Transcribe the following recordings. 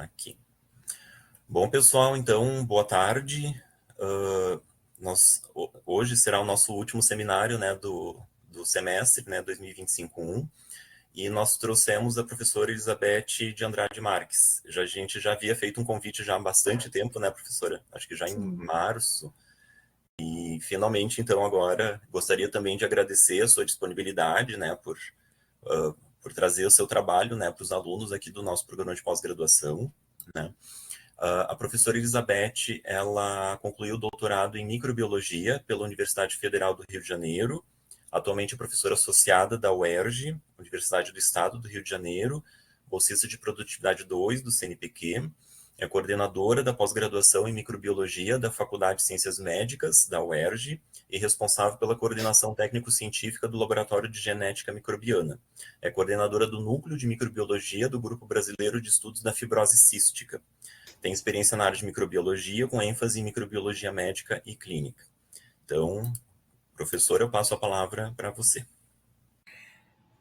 Aqui. Bom, pessoal, então, boa tarde. Hoje será o nosso último seminário, né, do semestre, né, 2025-1, e nós trouxemos a professora Elizabeth de Andrade Marques. A gente já havia feito um convite já há bastante tempo, né, professora? Acho que já em março. E, finalmente, então, agora, gostaria também de agradecer a sua disponibilidade, né, por trazer o seu trabalho, né, para os alunos aqui do nosso programa de pós-graduação, né. A professora Elizabeth, ela concluiu o doutorado em microbiologia pela Universidade Federal do Rio de Janeiro, atualmente é professora associada da UERJ, Universidade do Estado do Rio de Janeiro, bolsista de produtividade 2 do CNPq, é coordenadora da pós-graduação em microbiologia da Faculdade de Ciências Médicas da UERJ e responsável pela coordenação técnico-científica do Laboratório de Genética Microbiana. É coordenadora do Núcleo de Microbiologia do Grupo Brasileiro de Estudos da Fibrose Cística. Tem experiência na área de microbiologia, com ênfase em microbiologia médica e clínica. Então, professora, eu passo a palavra para você.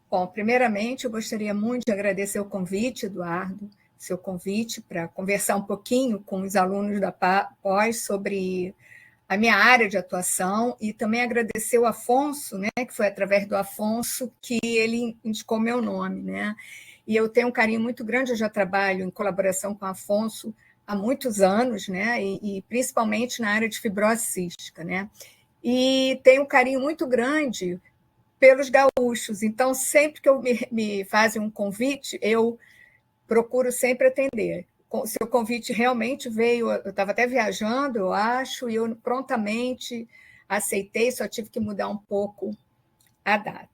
Bom, primeiramente, eu gostaria muito de agradecer o convite, Eduardo, seu convite para conversar um pouquinho com os alunos da pós sobre a minha área de atuação e também agradecer o Afonso, né, que foi através do Afonso que ele indicou meu nome, né? E eu tenho um carinho muito grande, eu já trabalho em colaboração com o Afonso há muitos anos, né? E principalmente na área de fibrose cística, né? E tenho um carinho muito grande pelos gaúchos, então sempre que me fazem um convite, eu procuro sempre atender. Seu convite realmente veio, eu estava até viajando, eu acho, e eu prontamente aceitei, só tive que mudar um pouco a data.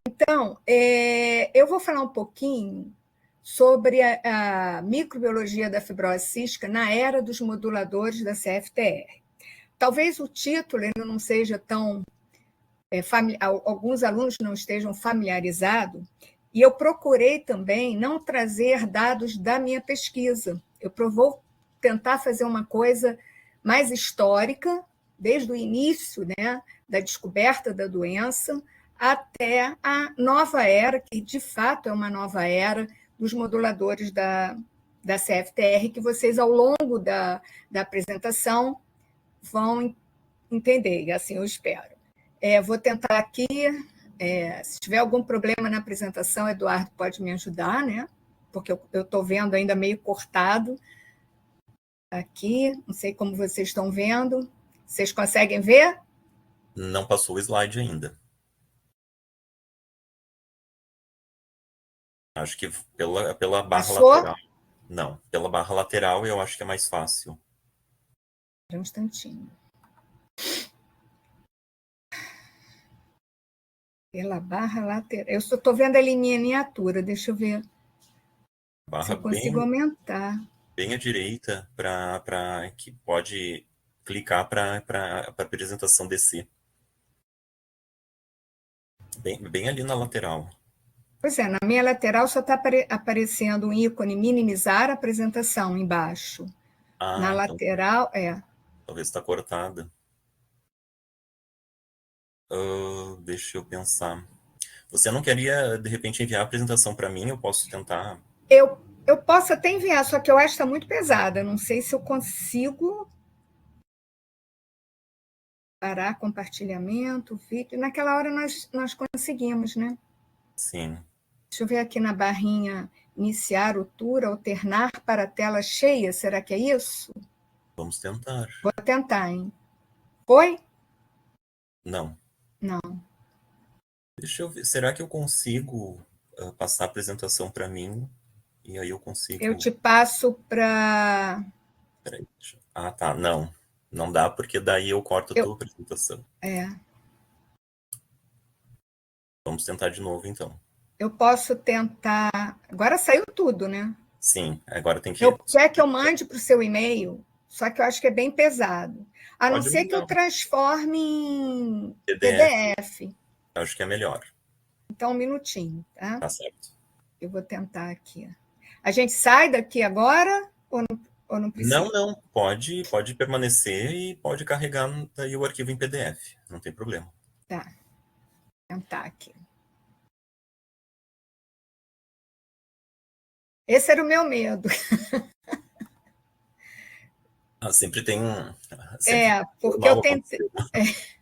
Então, eu vou falar um pouquinho sobre a microbiologia da fibrose cística na era dos moduladores da CFTR. Talvez o título ele não seja tão... alguns alunos não estejam familiarizados, e eu procurei também não trazer dados da minha pesquisa. Eu vou tentar fazer uma coisa mais histórica, desde o início, né, da descoberta da doença, até a nova era, que de fato é uma nova era, dos moduladores da CFTR, que vocês, ao longo da apresentação, vão entender, assim eu espero. Vou tentar aqui, se tiver algum problema na apresentação, Eduardo pode me ajudar, né? Porque eu estou vendo ainda meio cortado aqui, não sei como vocês estão vendo. Vocês conseguem ver? Não passou o slide ainda. Acho que pela barra Passou? lateral. Não, pela barra lateral eu acho que é mais fácil. Um instantinho. Pela barra lateral. Eu só estou vendo ali minha miniatura, deixa eu ver se eu consigo aumentar. Bem à direita, para que pode clicar para a apresentação descer. Bem ali na lateral. Pois é, na minha lateral só está aparecendo um ícone minimizar a apresentação embaixo. Na lateral, Talvez está cortada. Deixa eu pensar. Você não queria, de repente, enviar a apresentação para mim? Eu posso tentar? Eu posso até enviar, só que eu acho que está muito pesada. Não sei se eu consigo parar compartilhamento, vídeo. Naquela hora nós conseguimos, né? Sim. Deixa eu ver aqui na barrinha, iniciar o tour, alternar para a tela cheia. Será que é isso? Vamos tentar. Vou tentar, hein? Foi? Não. Não. Deixa eu ver. Será que eu consigo passar a apresentação para mim? E aí eu consigo... Eu te passo para... Peraí. Ah, tá. Não. Não dá, porque daí eu corto a tua apresentação. Vamos tentar de novo, então. Eu posso tentar... Agora saiu tudo, né? Sim, agora tem que... Quer que eu mande para o seu e-mail? Só que eu acho que é bem pesado. A não ser que eu transforme em PDF. Acho que é melhor. Então, um minutinho, tá? Tá certo. Eu vou tentar aqui. A gente sai daqui agora ou não precisa? Não. Pode permanecer e pode carregar daí o arquivo em PDF. Não tem problema. Tá. Vou tentar aqui. Esse era o meu medo. Sempre tem sempre porque eu normal tentei. acontecer.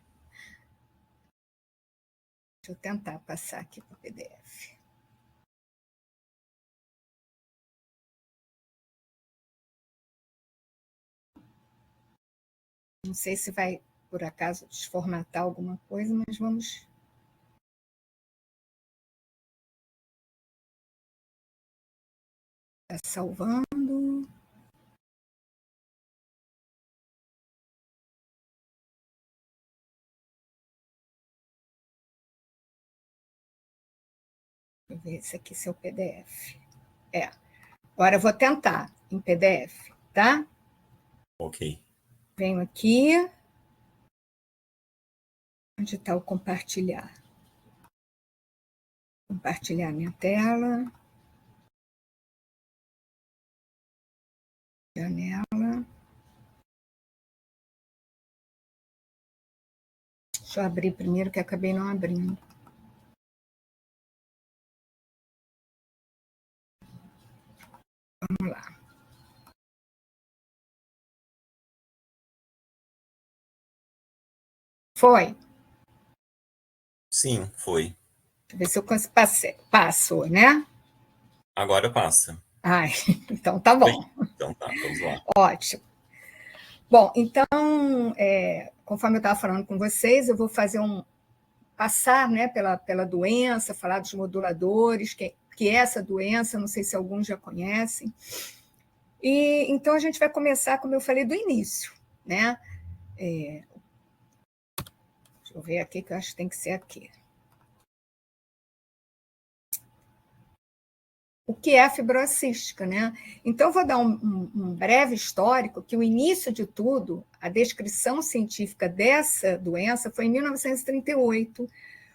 Deixa eu tentar passar aqui para o PDF. Não sei se vai, por acaso, desformatar alguma coisa, mas vamos. Está salvando. Deixa eu ver esse aqui, seu PDF. Agora eu vou tentar em PDF, tá? Ok. Venho aqui. Onde está o compartilhar? Compartilhar minha tela. Janela. Deixa eu abrir primeiro, que acabei não abrindo. Vamos lá. Foi? Sim, foi. Deixa eu ver se eu consigo. Passou, né? Agora passa. Ai, então tá Oi. bom. Então tá, vamos lá. Ótimo. Bom, então, conforme eu estava falando com vocês, eu vou fazer passar, né, pela doença, falar dos moduladores, que é essa doença, não sei se alguns já conhecem. E então a gente vai começar, como eu falei, do início, né? Deixa eu ver aqui, que eu acho que tem que ser aqui. O que é a fibrose cística, né? Então, vou dar um breve histórico, que o início de tudo, a descrição científica dessa doença foi em 1938,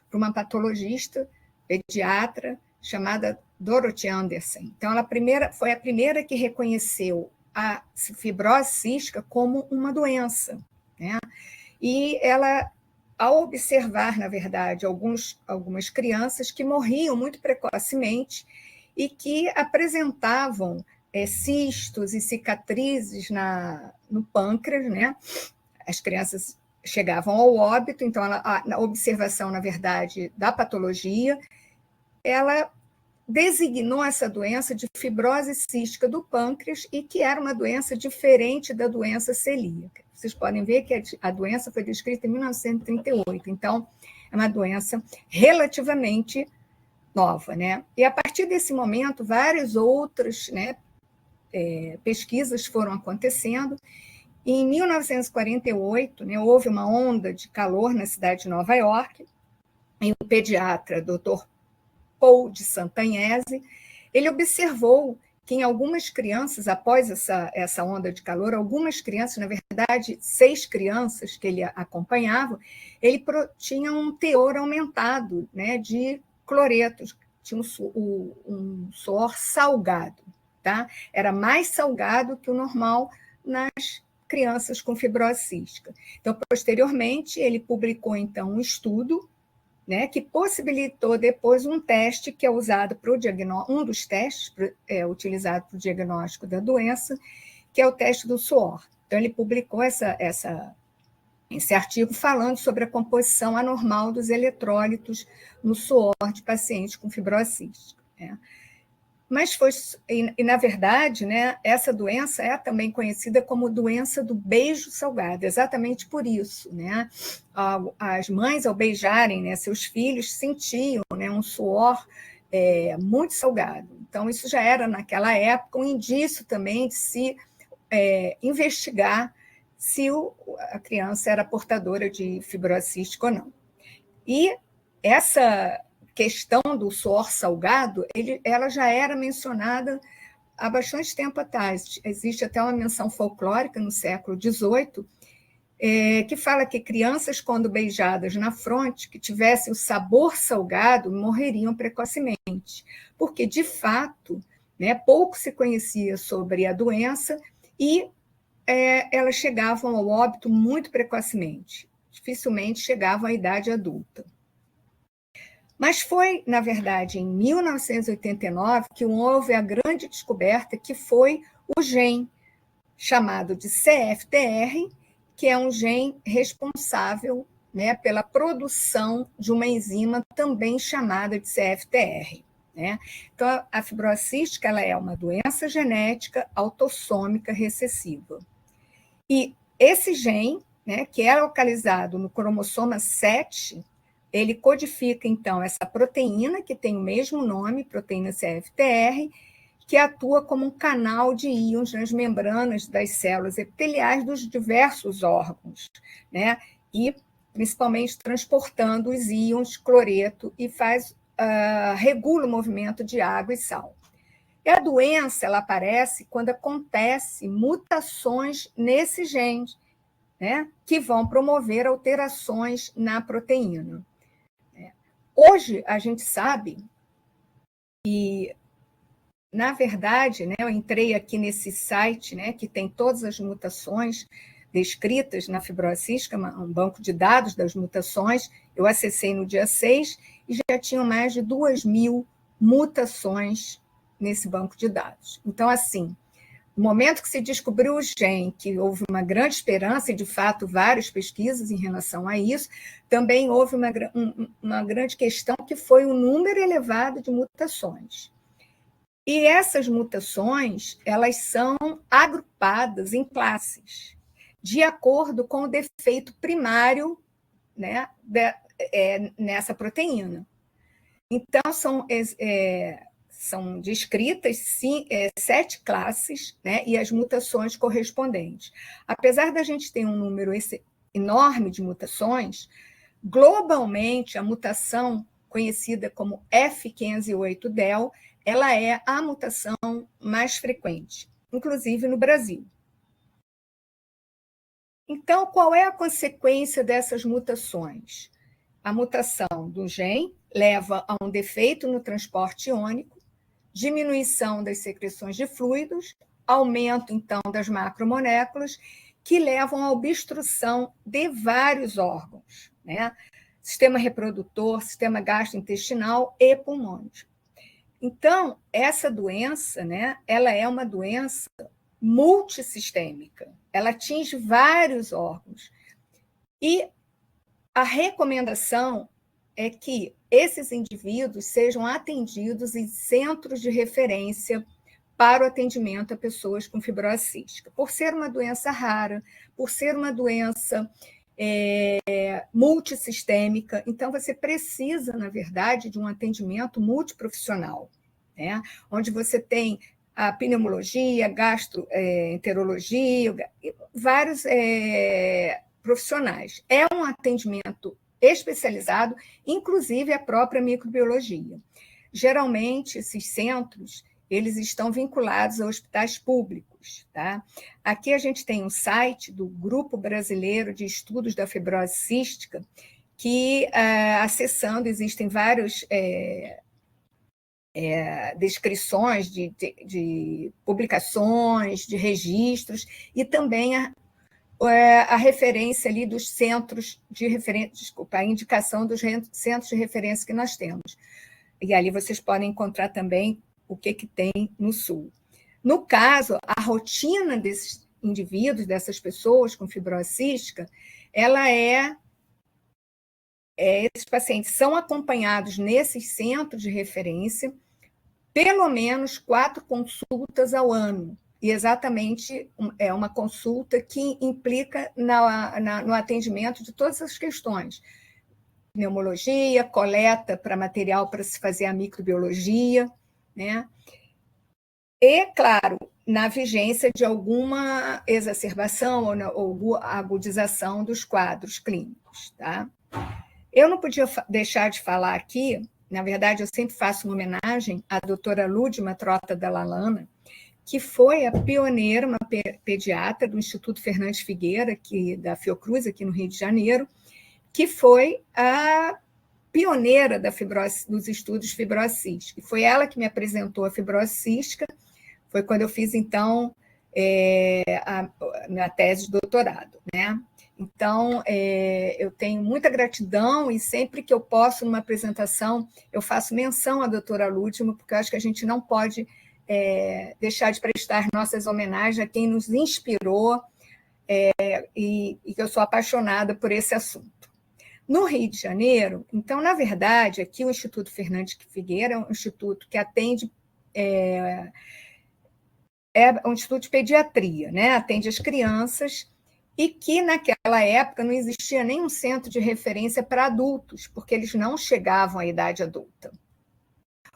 por uma patologista, pediatra, chamada Dorothy Anderson. Então, ela foi a primeira que reconheceu a fibrose cística como uma doença, né? E ela, ao observar, na verdade, algumas crianças que morriam muito precocemente e que apresentavam cistos e cicatrizes no pâncreas, né? As crianças chegavam ao óbito, então na observação, na verdade, da patologia, ela designou essa doença de fibrose cística do pâncreas e que era uma doença diferente da doença celíaca. Vocês podem ver que a doença foi descrita em 1938, então é uma doença relativamente nova, né? E a partir desse momento, várias outras, né, pesquisas foram acontecendo. E em 1948, né, houve uma onda de calor na cidade de Nova York, e o pediatra, Dr. Paul de Sant'Agnese, ele observou que em algumas crianças, após essa onda de calor, algumas crianças, na verdade, 6 crianças que ele acompanhava, ele tinha um teor aumentado, né, de cloretos, tinha um suor salgado, tá? Era mais salgado que o normal nas crianças com fibrose cística. Então, posteriormente, ele publicou, então, um estudo, né, que possibilitou depois um teste que é usado para o diagnóstico, um dos testes utilizado para o diagnóstico da doença, que é o teste do suor. Então, ele publicou esse artigo falando sobre a composição anormal dos eletrólitos no suor de pacientes com fibrose cística, né? Mas na verdade, né, essa doença é também conhecida como doença do beijo salgado, exatamente por isso, né? As mães, ao beijarem, né, seus filhos, sentiam, né, um suor muito salgado. Então, isso já era, naquela época, um indício também de se investigar se a criança era portadora de fibrose cística ou não. E essa questão do suor salgado, ela já era mencionada há bastante tempo atrás. Existe até uma menção folclórica no século XVIII, que fala que crianças, quando beijadas na fronte, que tivessem o sabor salgado, morreriam precocemente, porque, de fato, né, pouco se conhecia sobre a doença e elas chegavam ao óbito muito precocemente, dificilmente chegavam à idade adulta. Mas foi, na verdade, em 1989 que houve a grande descoberta, que foi o gene chamado de CFTR, que é um gene responsável, né, pela produção de uma enzima também chamada de CFTR. Né? Então, a fibrose cística ela é uma doença genética autossômica recessiva. E esse gene, né, que é localizado no cromossoma 7, ele codifica, então, essa proteína, que tem o mesmo nome, proteína CFTR, que atua como um canal de íons nas membranas das células epiteliais dos diversos órgãos, né? E principalmente transportando os íons cloreto e regula o movimento de água e sal. E a doença ela aparece quando acontecem mutações nesse gene, né, que vão promover alterações na proteína. Hoje, a gente sabe que, na verdade, né, eu entrei aqui nesse site, né, que tem todas as mutações descritas na fibrose cística, um banco de dados das mutações. Eu acessei no dia 6 e já tinham mais de 2.000 mutações nesse banco de dados. Então, assim, no momento que se descobriu o gene, que houve uma grande esperança, e de fato várias pesquisas em relação a isso, também houve uma grande questão, que foi o número elevado de mutações. E essas mutações, elas são agrupadas em classes, de acordo com o defeito primário, né, nessa proteína. Então, são descritas 7 classes, né, e as mutações correspondentes. Apesar da gente ter um número enorme de mutações, globalmente, a mutação conhecida como F508del, ela é a mutação mais frequente, inclusive no Brasil. Então, qual é a consequência dessas mutações? A mutação do gene leva a um defeito no transporte iônico, diminuição das secreções de fluidos, aumento, então, das macromoléculas, que levam à obstrução de vários órgãos, né? Sistema reprodutor, sistema gastrointestinal e pulmões. Então, essa doença, né, ela é uma doença multissistêmica, ela atinge vários órgãos. E a recomendação é que esses indivíduos sejam atendidos em centros de referência para o atendimento a pessoas com fibrose cística, por ser uma doença rara, por ser uma doença multissistêmica. Então, você precisa, na verdade, de um atendimento multiprofissional, né? Onde você tem a pneumologia, gastroenterologia, vários profissionais. É um atendimento especializado, inclusive a própria microbiologia. Geralmente, esses centros, eles estão vinculados a hospitais públicos. Tá? Aqui a gente tem um site do Grupo Brasileiro de Estudos da Fibrose Cística, que, acessando, existem vários descrições de publicações, de registros, e também a referência ali dos centros de referência, a indicação dos centros de referência que nós temos. E ali vocês podem encontrar também o que tem no Sul. No caso, a rotina desses indivíduos, dessas pessoas com fibrose cística, ela esses pacientes são acompanhados nesses centros de referência, pelo menos 4 consultas ao ano. E exatamente é uma consulta que implica no atendimento de todas as questões. Pneumologia, coleta para material para se fazer a microbiologia, né? E, claro, na vigência de alguma exacerbação ou agudização dos quadros clínicos. Tá? Eu não podia deixar de falar aqui, na verdade, eu sempre faço uma homenagem à doutora Lúdima Trota Dalla Lana, que foi a pioneira, uma pediatra do Instituto Fernandes Figueira, da Fiocruz, aqui no Rio de Janeiro, que foi a pioneira dos estudos de fibrose cística. Foi ela que me apresentou a fibrose cística, foi quando eu fiz, então, a minha tese de doutorado, né? Então, eu tenho muita gratidão e sempre que eu posso, numa apresentação, eu faço menção à doutora Lúdima, porque eu acho que a gente não pode deixar de prestar nossas homenagens a quem nos inspirou e que eu sou apaixonada por esse assunto. No Rio de Janeiro, então, na verdade, aqui o Instituto Fernandes Figueira é um instituto que atende, é um instituto de pediatria, né? Atende as crianças, e que naquela época não existia nenhum centro de referência para adultos, porque eles não chegavam à idade adulta.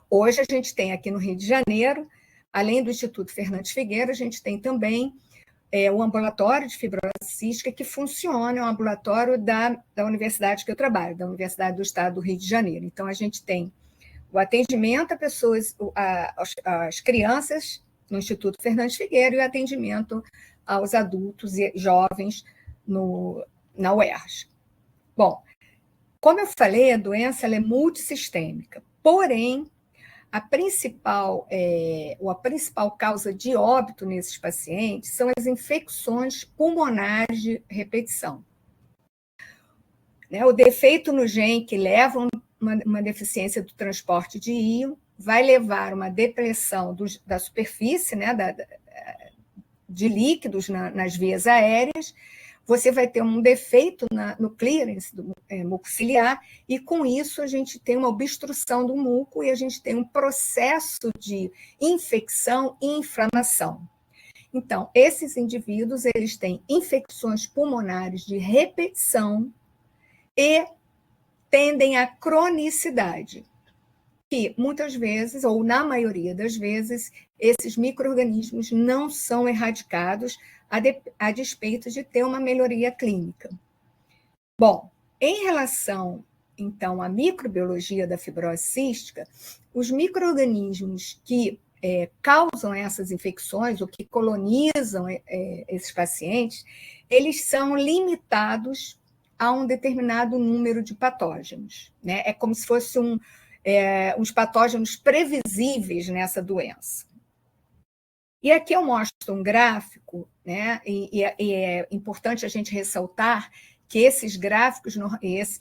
Hoje a gente tem aqui no Rio de Janeiro, além do Instituto Fernandes Figueira, a gente tem também o ambulatório de fibrose cística, que funciona, é um ambulatório da universidade que eu trabalho, da Universidade do Estado do Rio de Janeiro. Então, a gente tem o atendimento a pessoas, às crianças no Instituto Fernandes Figueira e o atendimento aos adultos e jovens na UERJ. Bom, como eu falei, a doença ela é multissistêmica, porém, a principal causa de óbito nesses pacientes são as infecções pulmonares de repetição. O defeito no gene que leva uma deficiência do transporte de íon vai levar uma depressão da superfície, de líquidos nas vias aéreas. Você vai ter um defeito no clearance do muco ciliar, e com isso a gente tem uma obstrução do muco e a gente tem um processo de infecção e inflamação. Então, esses indivíduos eles têm infecções pulmonares de repetição e tendem à cronicidade, que muitas vezes, ou na maioria das vezes, esses micro-organismos não são erradicados a despeito de ter uma melhoria clínica. Bom, em relação, então, à microbiologia da fibrose cística, os micro-organismos que causam essas infecções, ou que colonizam esses pacientes, eles são limitados a um determinado número de patógenos. É como se fossem uns patógenos previsíveis nessa doença. E aqui eu mostro um gráfico, e é importante a gente ressaltar que esses gráficos,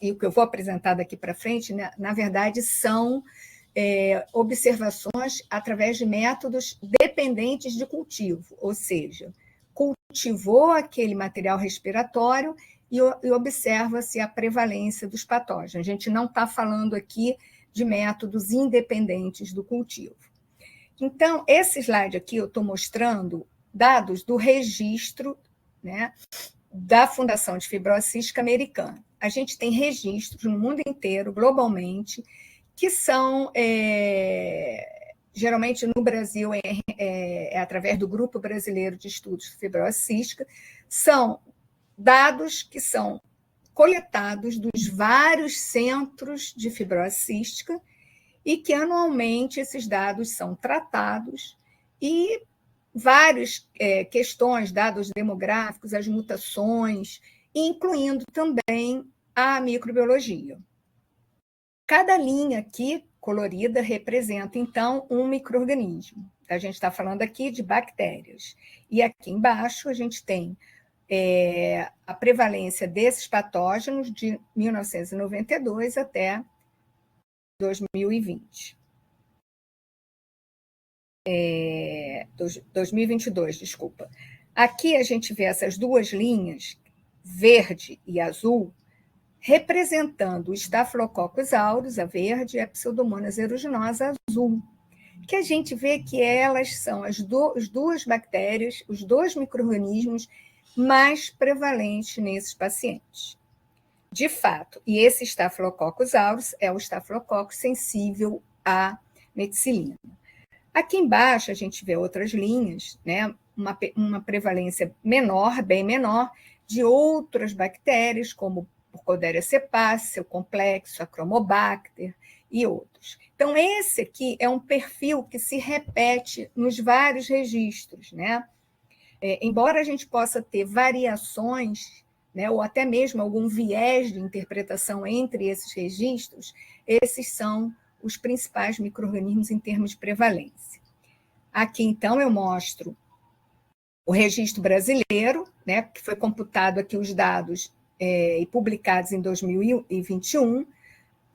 e o que eu vou apresentar daqui para frente, na verdade, são observações através de métodos dependentes de cultivo, ou seja, cultivou aquele material respiratório e observa-se a prevalência dos patógenos. A gente não está falando aqui de métodos independentes do cultivo. Então, esse slide aqui eu estou mostrando dados do registro, da Fundação de Fibrose Cística Americana. A gente tem registros no mundo inteiro, globalmente, que são, geralmente no Brasil, através do Grupo Brasileiro de Estudos de Fibrose Cística, são dados que são coletados dos vários centros de fibrose cística, e que anualmente esses dados são tratados e várias questões, dados demográficos, as mutações, incluindo também a microbiologia. Cada linha aqui colorida representa, então, um micro-organismo. A gente está falando aqui de bactérias. E aqui embaixo a gente tem a prevalência desses patógenos de 1992 até 2020. 2022, desculpa. Aqui a gente vê essas duas linhas, verde e azul, representando o Staphylococcus aureus, a verde, e a Pseudomonas aeruginosa, azul, que a gente vê que elas são as duas bactérias, os dois micro-organismos mais prevalentes nesses pacientes. De fato, e esse Staphylococcus aureus é o Staphylococcus sensível à meticilina. Aqui embaixo a gente vê outras linhas, uma prevalência menor, bem menor, de outras bactérias, como Burkholderia cepacia, o complexo, a Chromobacter e outros. Então, esse aqui é um perfil que se repete nos vários registros, embora a gente possa ter variações, ou até mesmo algum viés de interpretação entre esses registros, esses são os principais micro-organismos em termos de prevalência. Aqui, então, eu mostro o registro brasileiro, que foi computado aqui os dados e publicados em 2021,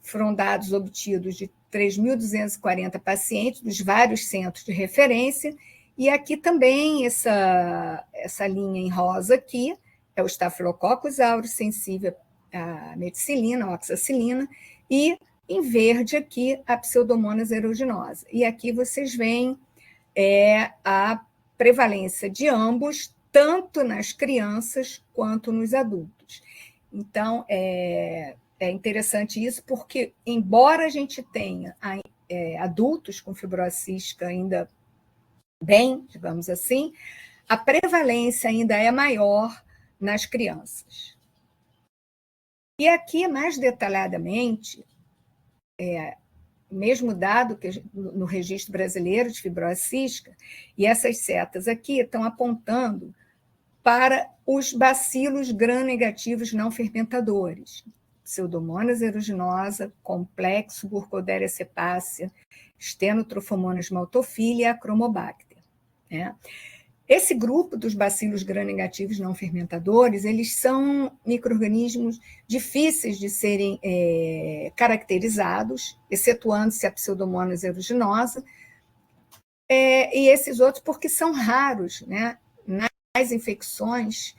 foram dados obtidos de 3.240 pacientes dos vários centros de referência, e aqui também essa linha em rosa aqui é o Staphylococcus aureus sensível à meticilina, à oxacilina, e em verde aqui a Pseudomonas aeruginosa. E aqui vocês veem a prevalência de ambos, tanto nas crianças quanto nos adultos. Então, é interessante isso, porque, embora a gente tenha adultos com fibrose cística ainda bem, digamos assim, a prevalência ainda é maior nas crianças. E aqui, mais detalhadamente, mesmo dado que no Registro Brasileiro de Fibrose Cística, e essas setas aqui estão apontando para os bacilos gram-negativos não fermentadores, Pseudomonas aeruginosa, complexo Burkholderia cepacia, Stenotrophmonas maltophilia e Achromobacter. Né? Esse grupo dos bacilos gram-negativos não fermentadores, eles são micro-organismos difíceis de serem caracterizados, excetuando-se a Pseudomonas aeruginosa, e esses outros porque são raros, né, nas infecções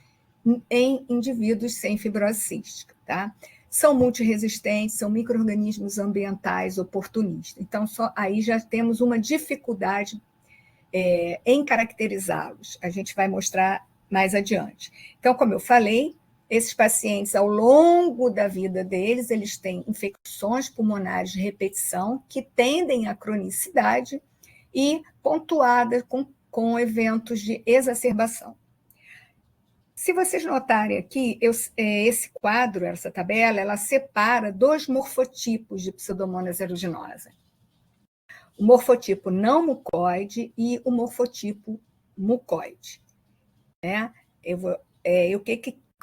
em indivíduos sem fibrose cística. Tá? São multiresistentes, são micro-organismos ambientais oportunistas. Então, aí já temos uma dificuldade em caracterizá-los. A gente vai mostrar mais adiante. Então, como eu falei, esses pacientes, ao longo da vida deles, eles têm infecções pulmonares de repetição que tendem à cronicidade e pontuadas com eventos de exacerbação. Se vocês notarem aqui, esse quadro, essa tabela, ela separa 2 morfotipos de Pseudomonas aeruginosa. O morfotipo não mucoide e o morfotipo mucoide. Né?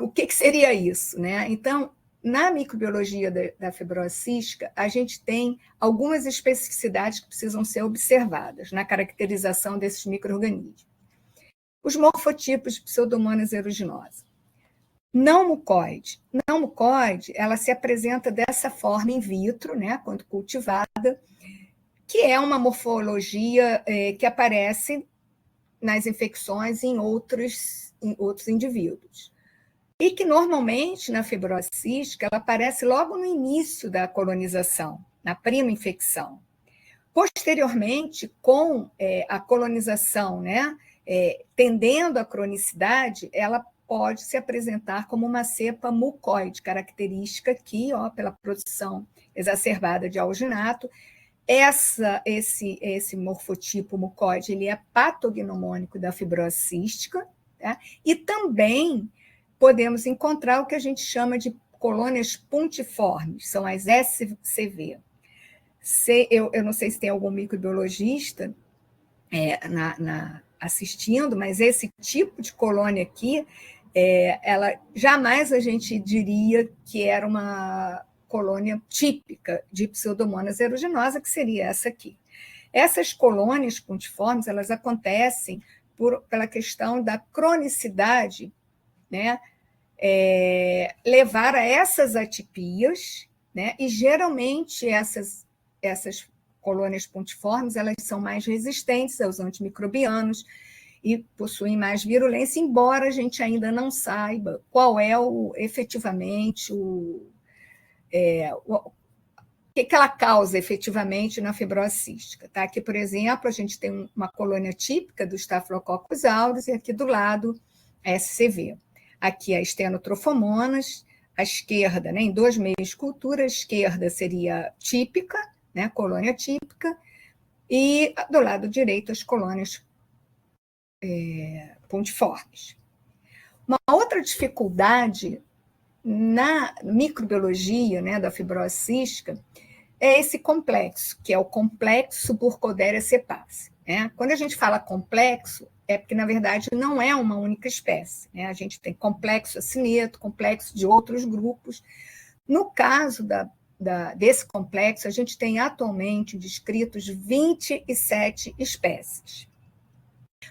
O que seria isso? Né? Então, na microbiologia da fibrose cística, a gente tem algumas especificidades que precisam ser observadas na caracterização desses micro-organismos. Os morfotipos de Pseudomonas aeruginosa. Não mucoide. Não mucoide, ela se apresenta dessa forma in vitro, né, quando cultivada, que é uma morfologia que aparece nas infecções em outros indivíduos. E que, normalmente, na fibrose cística, ela aparece logo no início da colonização, na prima infecção. Posteriormente, com a colonização, né, tendendo à cronicidade, ela pode se apresentar como uma cepa mucoide, característica aqui, pela produção exacerbada de alginato. Esse morfotipo mucoide, ele é patognomônico da fibrose cística, tá? E também podemos encontrar o que a gente chama de colônias puntiformes, são as SCV. Eu não sei se tem algum microbiologista assistindo, mas esse tipo de colônia aqui, ela jamais a gente diria que era uma colônia típica de Pseudomonas aeruginosa, que seria essa aqui. Essas colônias puntiformes, elas acontecem pela questão da cronicidade, né, levar a essas atipias, né, e geralmente essas colônias puntiformes, elas são mais resistentes aos antimicrobianos e possuem mais virulência, embora a gente ainda não saiba qual é efetivamente o que ela causa efetivamente na fibrose cística. Tá? Aqui, por exemplo, a gente tem uma colônia típica do Staphylococcus aureus e aqui do lado a SCV. Aqui a Stenotrophmonas, à esquerda, né, em 2 meios de cultura, a esquerda seria típica, né, colônia típica, e do lado direito as colônias puntiformes. Uma outra dificuldade na microbiologia, né, da fibrose cística é esse complexo, que é o complexo Burkholderia cepacia. Né? Quando a gente fala complexo, é porque, na verdade, não é uma única espécie. Né? A gente tem complexo acineto, complexo de outros grupos. No caso desse complexo, a gente tem atualmente descritos 27 espécies.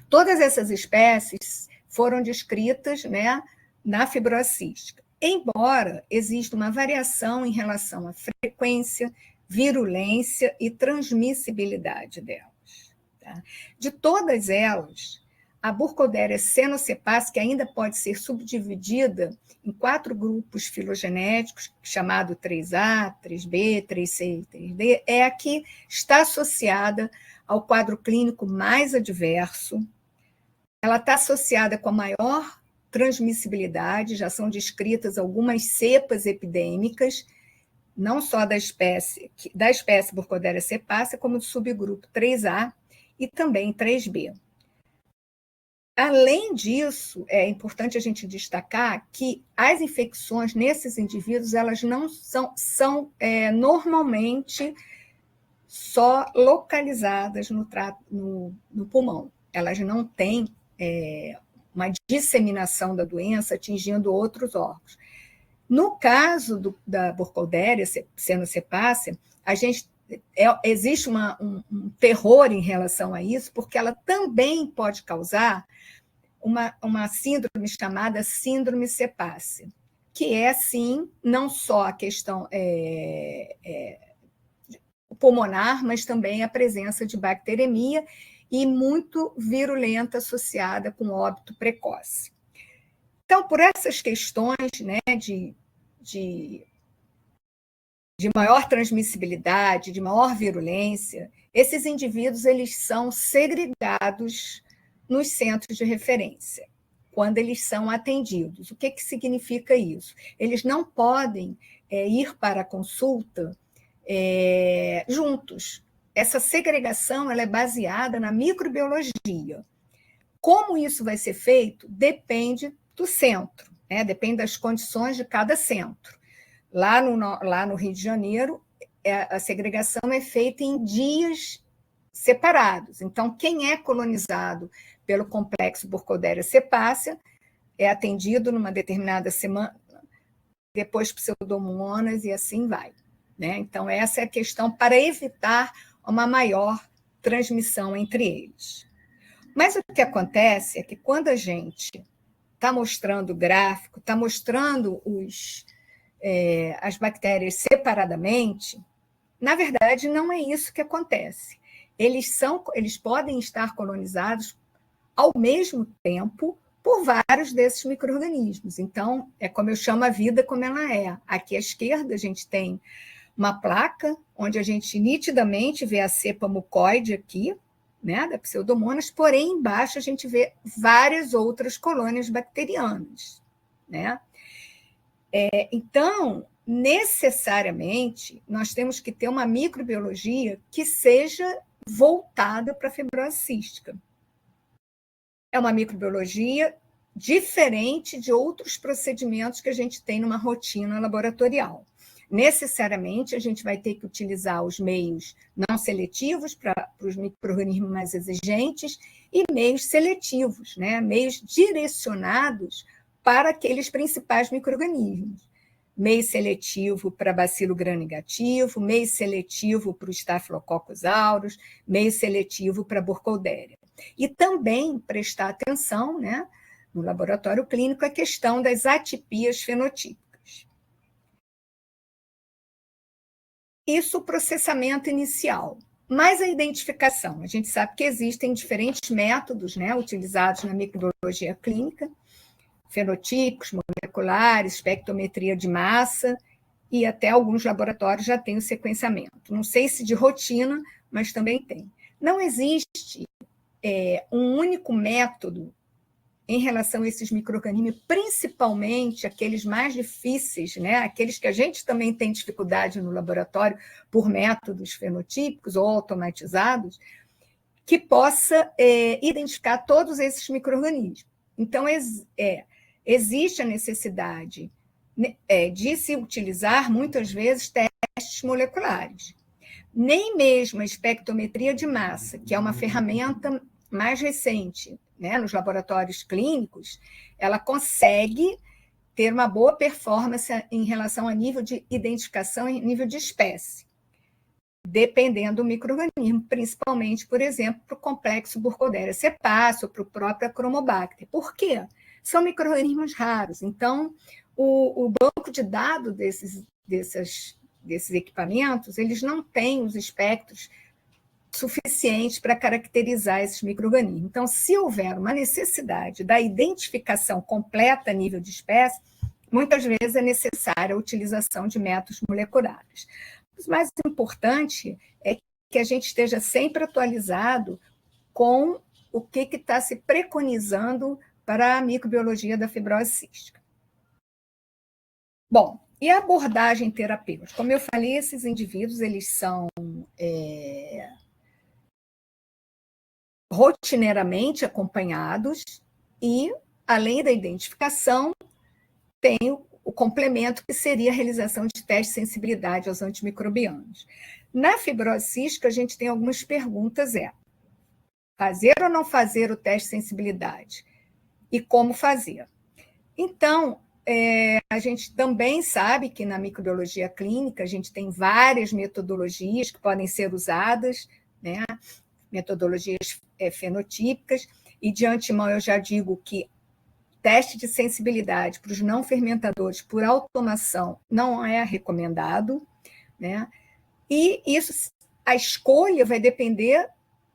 Todas essas espécies foram descritas, né, na fibrose cística, embora exista uma variação em relação à frequência, virulência e transmissibilidade delas. Tá? De todas elas, a Burkholderia cenocepacia, que ainda pode ser subdividida em 4 grupos filogenéticos, chamado 3A, 3B, 3C e 3D, é a que está associada ao quadro clínico mais adverso. Ela está associada com a maior transmissibilidade, já são descritas algumas cepas epidêmicas, não só da espécie Burkholderia cepacia, como do subgrupo 3A e também 3B. Além disso, é importante a gente destacar que as infecções nesses indivíduos, elas não são normalmente só localizadas no pulmão. Elas não têm uma disseminação da doença atingindo outros órgãos. No caso da Burkholderia cenocepacia, existe um terror em relação a isso, porque ela também pode causar uma síndrome chamada síndrome cepácea, que é, sim, não só a questão pulmonar, mas também a presença de bacteremia e muito virulenta associada com óbito precoce. Então, por essas questões, né, de maior transmissibilidade, de maior virulência, esses indivíduos eles são segregados nos centros de referência, quando eles são atendidos. O que significa isso? Eles não podem ir para a consulta juntos. Essa segregação ela é baseada na microbiologia. Como isso vai ser feito depende do centro, né? Depende das condições de cada centro. Lá no Rio de Janeiro, a segregação é feita em dias separados. Então, quem é colonizado pelo complexo Burkholderia cepacia é atendido numa determinada semana, depois Pseudomonas e assim vai. Né? Então, essa é a questão para evitar uma maior transmissão entre eles. Mas o que acontece é que quando a gente está mostrando o gráfico, está mostrando as bactérias separadamente, na verdade, não é isso que acontece. Eles podem estar colonizados ao mesmo tempo por vários desses micro-organismos. Então, é como eu chamo a vida como ela é. Aqui à esquerda, a gente tem uma placa onde a gente nitidamente vê a cepa mucoide aqui, né, da Pseudomonas, porém, embaixo a gente vê várias outras colônias bacterianas. Né? Então, necessariamente, nós temos que ter uma microbiologia que seja voltada para a fibrose cística. É uma microbiologia diferente de outros procedimentos que a gente tem numa rotina laboratorial. Necessariamente, a gente vai ter que utilizar os meios não seletivos para os micro-organismos mais exigentes e meios seletivos, né? Meios direcionados para aqueles principais micro-organismos. Meio seletivo para bacilo gram-negativo, meio seletivo para o Staphylococcus aureus, meio seletivo para Burkholderia. E também prestar atenção, né, no laboratório clínico, a questão das atipias fenotípicas. Isso o processamento inicial. Mas a identificação. A gente sabe que existem diferentes métodos, né, utilizados na microbiologia clínica, fenotípicos, moleculares, espectrometria de massa, e até alguns laboratórios já têm o sequenciamento. Não sei se de rotina, mas também tem. Não existe um único método em relação a esses micro-organismos, principalmente aqueles mais difíceis, né? Aqueles que a gente também tem dificuldade no laboratório por métodos fenotípicos ou automatizados, que possa identificar todos esses micro-organismos. Então, existe a necessidade de se utilizar, muitas vezes, testes moleculares. Nem mesmo a espectrometria de massa, que é uma ferramenta mais recente, né, nos laboratórios clínicos, ela consegue ter uma boa performance em relação a nível de identificação e nível de espécie, dependendo do micro-organismo, principalmente, por exemplo, para o complexo Burkholderia cepacia, ou para o próprio Chromobacter. Por quê? São micro-organismos raros. Então, o banco de dados desses equipamentos, eles não têm os espectros suficientes para caracterizar esses micro-organismos. Então, se houver uma necessidade da identificação completa a nível de espécie, muitas vezes é necessária a utilização de métodos moleculares. O mais importante é que a gente esteja sempre atualizado com o que está se preconizando para a microbiologia da fibrose cística. Bom, e a abordagem terapêutica? Como eu falei, esses indivíduos eles são rotineiramente acompanhados e, além da identificação, tem o complemento, que seria a realização de testes de sensibilidade aos antimicrobianos. Na fibrose cística, a gente tem algumas perguntas, fazer ou não fazer o teste de sensibilidade? E como fazer? Então, a gente também sabe que na microbiologia clínica a gente tem várias metodologias que podem ser usadas, né? Metodologias fenotípicas, e de antemão eu já digo que teste de sensibilidade para os não fermentadores por automação não é recomendado, né? E isso, a escolha vai depender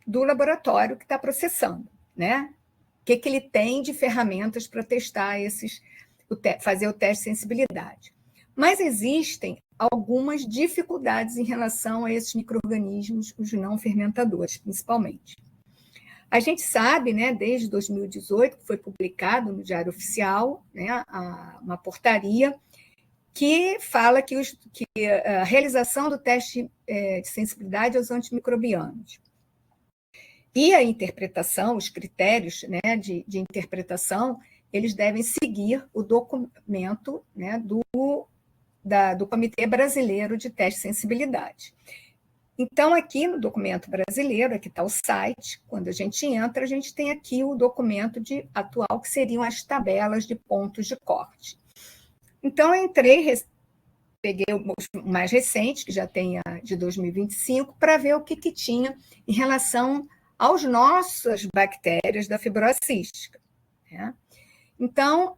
do laboratório que está processando, né? O que ele tem de ferramentas para testar fazer o teste de sensibilidade. Mas existem algumas dificuldades em relação a esses micro-organismos, os não fermentadores, principalmente. A gente sabe, né, desde 2018, que foi publicado no Diário Oficial, né, uma portaria que fala que a realização do teste de sensibilidade aos antimicrobianos e a interpretação, os critérios, né, de interpretação, eles devem seguir o documento, né, do Comitê Brasileiro de Teste de Sensibilidade. Então, aqui no documento brasileiro, aqui está o site, quando a gente entra, a gente tem aqui o documento atual, que seriam as tabelas de pontos de corte. Então, eu entrei, peguei o mais recente, que já tem de 2025, para ver o que tinha em relação às nossas bactérias da fibrose cística, né? Então,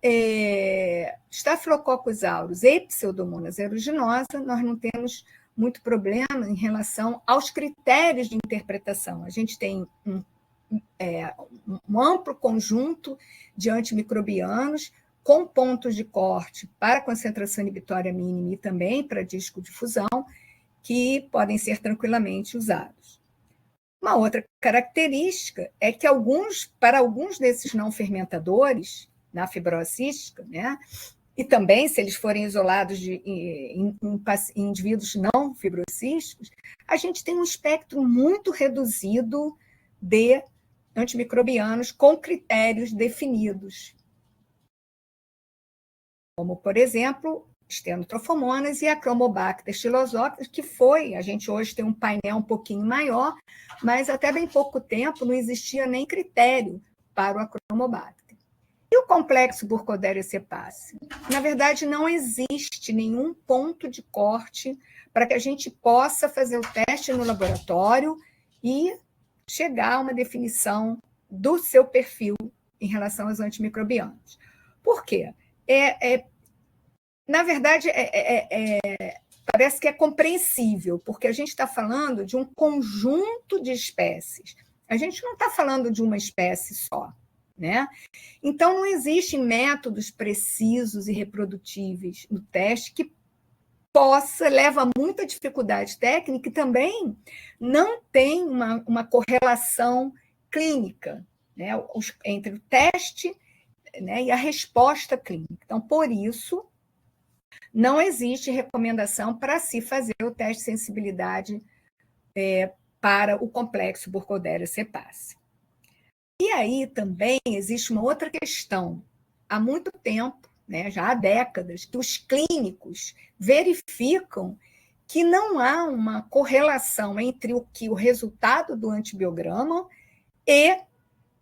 Staphylococcus aureus e Pseudomonas aeruginosa, nós não temos muito problema em relação aos critérios de interpretação. A gente tem um amplo conjunto de antimicrobianos com pontos de corte para concentração inibitória mínima e também para discodifusão, que podem ser tranquilamente usados. Uma outra característica é que para alguns desses não fermentadores, na fibrose cística, né, e também se eles forem isolados em indivíduos não fibrocísticos, a gente tem um espectro muito reduzido de antimicrobianos com critérios definidos, como, por exemplo, Stenotrofomonas e a Chromobacter xylosoptes, que a gente hoje tem um painel um pouquinho maior, mas até bem pouco tempo não existia nem critério para o Chromobacter. E o complexo Burkholderia cepacium? Na verdade, não existe nenhum ponto de corte para que a gente possa fazer o teste no laboratório e chegar a uma definição do seu perfil em relação aos antimicrobianos. Por quê? Na verdade, parece que é compreensível, porque a gente está falando de um conjunto de espécies. A gente não está falando de uma espécie só, né? Então, não existem métodos precisos e reprodutíveis no teste que leva a muita dificuldade técnica e também não tem uma correlação clínica, né, entre o teste, né, e a resposta clínica. Então, por isso, não existe recomendação para se fazer o teste de sensibilidade para o complexo Burkholderia cepacium. E aí também existe uma outra questão. Há muito tempo, né, já há décadas, que os clínicos verificam que não há uma correlação entre o resultado do antibiograma e,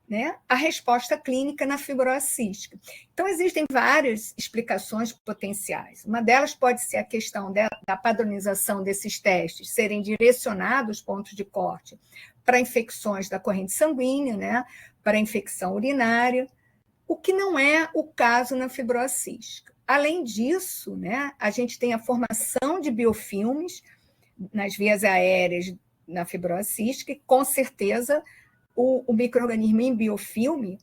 né, a resposta clínica na fibrose cística. Então, existem várias explicações potenciais. Uma delas pode ser a questão da padronização desses testes serem direcionados, pontos de corte, para infecções da corrente sanguínea, né, para infecção urinária, o que não é o caso na fibrose cística. além disso, né, a gente tem a formação de biofilmes nas vias aéreas na fibrose cística, e com certeza o micro-organismo em biofilme,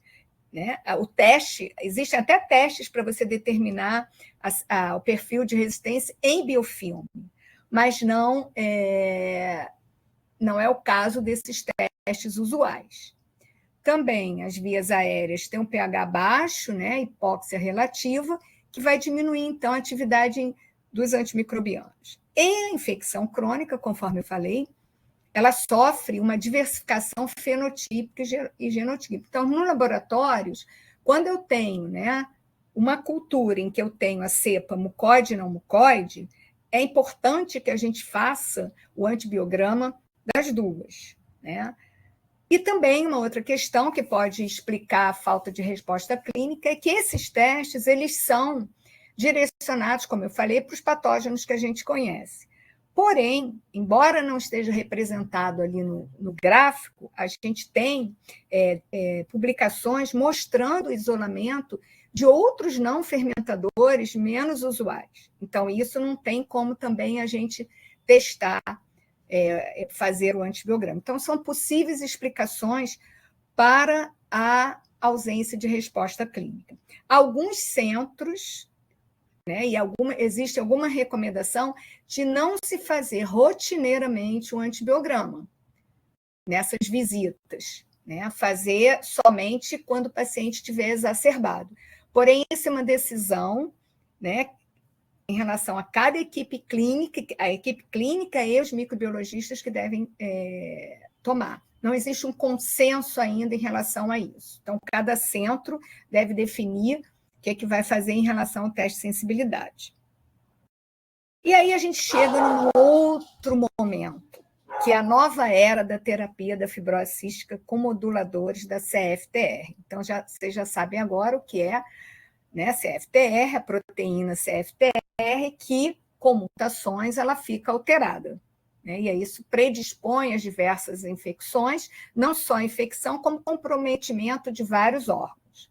né, o teste, existem até testes para você determinar o perfil de resistência em biofilme, mas não é o caso desses testes usuais. Também as vias aéreas têm um pH baixo, né, hipóxia relativa, que vai diminuir, então, a atividade dos antimicrobianos. E a infecção crônica, conforme eu falei, ela sofre uma diversificação fenotípica e genotípica. Então, nos laboratórios, quando eu tenho, né, uma cultura em que eu tenho a cepa mucoide e não mucoide, é importante que a gente faça o antibiograma das duas, né? E também uma outra questão que pode explicar a falta de resposta clínica é que esses testes eles são direcionados, como eu falei, para os patógenos que a gente conhece. Porém, embora não esteja representado ali no gráfico, a gente tem publicações mostrando o isolamento de outros não fermentadores menos usuais. Então, isso não tem como também a gente testar, fazer o antibiograma. Então, são possíveis explicações para a ausência de resposta clínica. Alguns centros, né, e existe alguma recomendação de não se fazer rotineiramente o antibiograma nessas visitas, né, fazer somente quando o paciente estiver exacerbado. Porém, essa é uma decisão, né, em relação a cada equipe clínica, a equipe clínica e os microbiologistas que devem tomar. Não existe um consenso ainda em relação a isso. Então, cada centro deve definir o que vai fazer em relação ao teste de sensibilidade. E aí a gente chega num outro momento, que é a nova era da terapia da fibrose cística com moduladores da CFTR. Então, vocês já sabem agora o que é, né, CFTR, a proteína CFTR, que, com mutações, ela fica alterada. Né? E aí isso predispõe a diversas infecções, não só a infecção, como comprometimento de vários órgãos.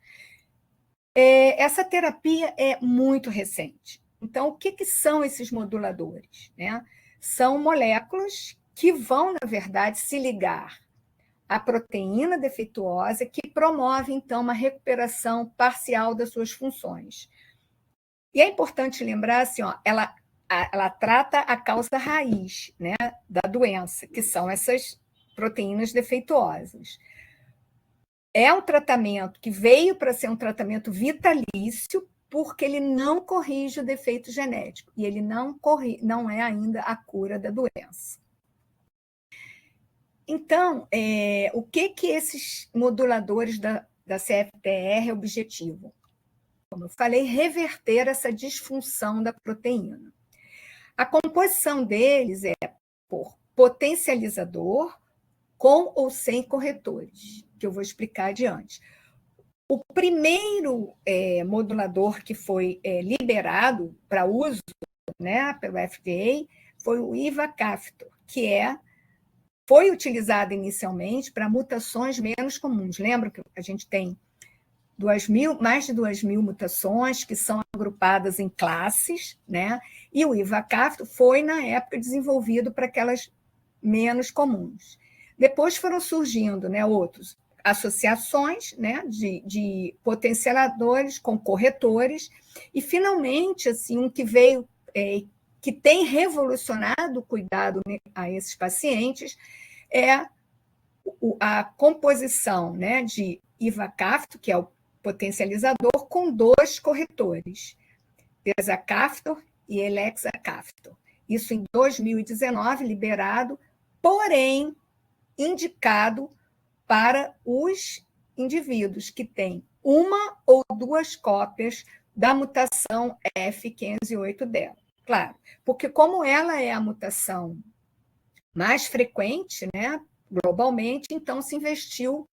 Essa terapia é muito recente. Então, o que são esses moduladores? Né? São moléculas que vão, na verdade, se ligar à proteína defeituosa, que promove, então, uma recuperação parcial das suas funções. E é importante lembrar, assim, ela trata a causa raiz, né, da doença, que são essas proteínas defeituosas. É um tratamento que veio para ser um tratamento vitalício, porque ele não corrige o defeito genético, e ele não é ainda a cura da doença. Então, o que esses moduladores da CFTR objetivam? Como eu falei, reverter essa disfunção da proteína. A composição deles é por potencializador, com ou sem corretores, que eu vou explicar adiante. O primeiro modulador que foi liberado para uso, né, pelo FDA foi o ivacaftor, que foi utilizado inicialmente para mutações menos comuns. Lembra que a gente tem mais de 2.000 mutações que são agrupadas em classes, né? E o ivacaftor foi, na época, desenvolvido para aquelas menos comuns. Depois foram surgindo, né, outros associações, né, de potencializadores com corretores, e, finalmente, assim, um que veio, que tem revolucionado o cuidado a esses pacientes, é a composição, né, de ivacaftor, que é o potencializador, com 2 corretores, bezacaftor e elexacaftor. Isso em 2019, liberado, porém indicado para os indivíduos que têm 1 ou 2 cópias da mutação F508 dela. Claro, porque como ela é a mutação mais frequente, né, globalmente, então se investiu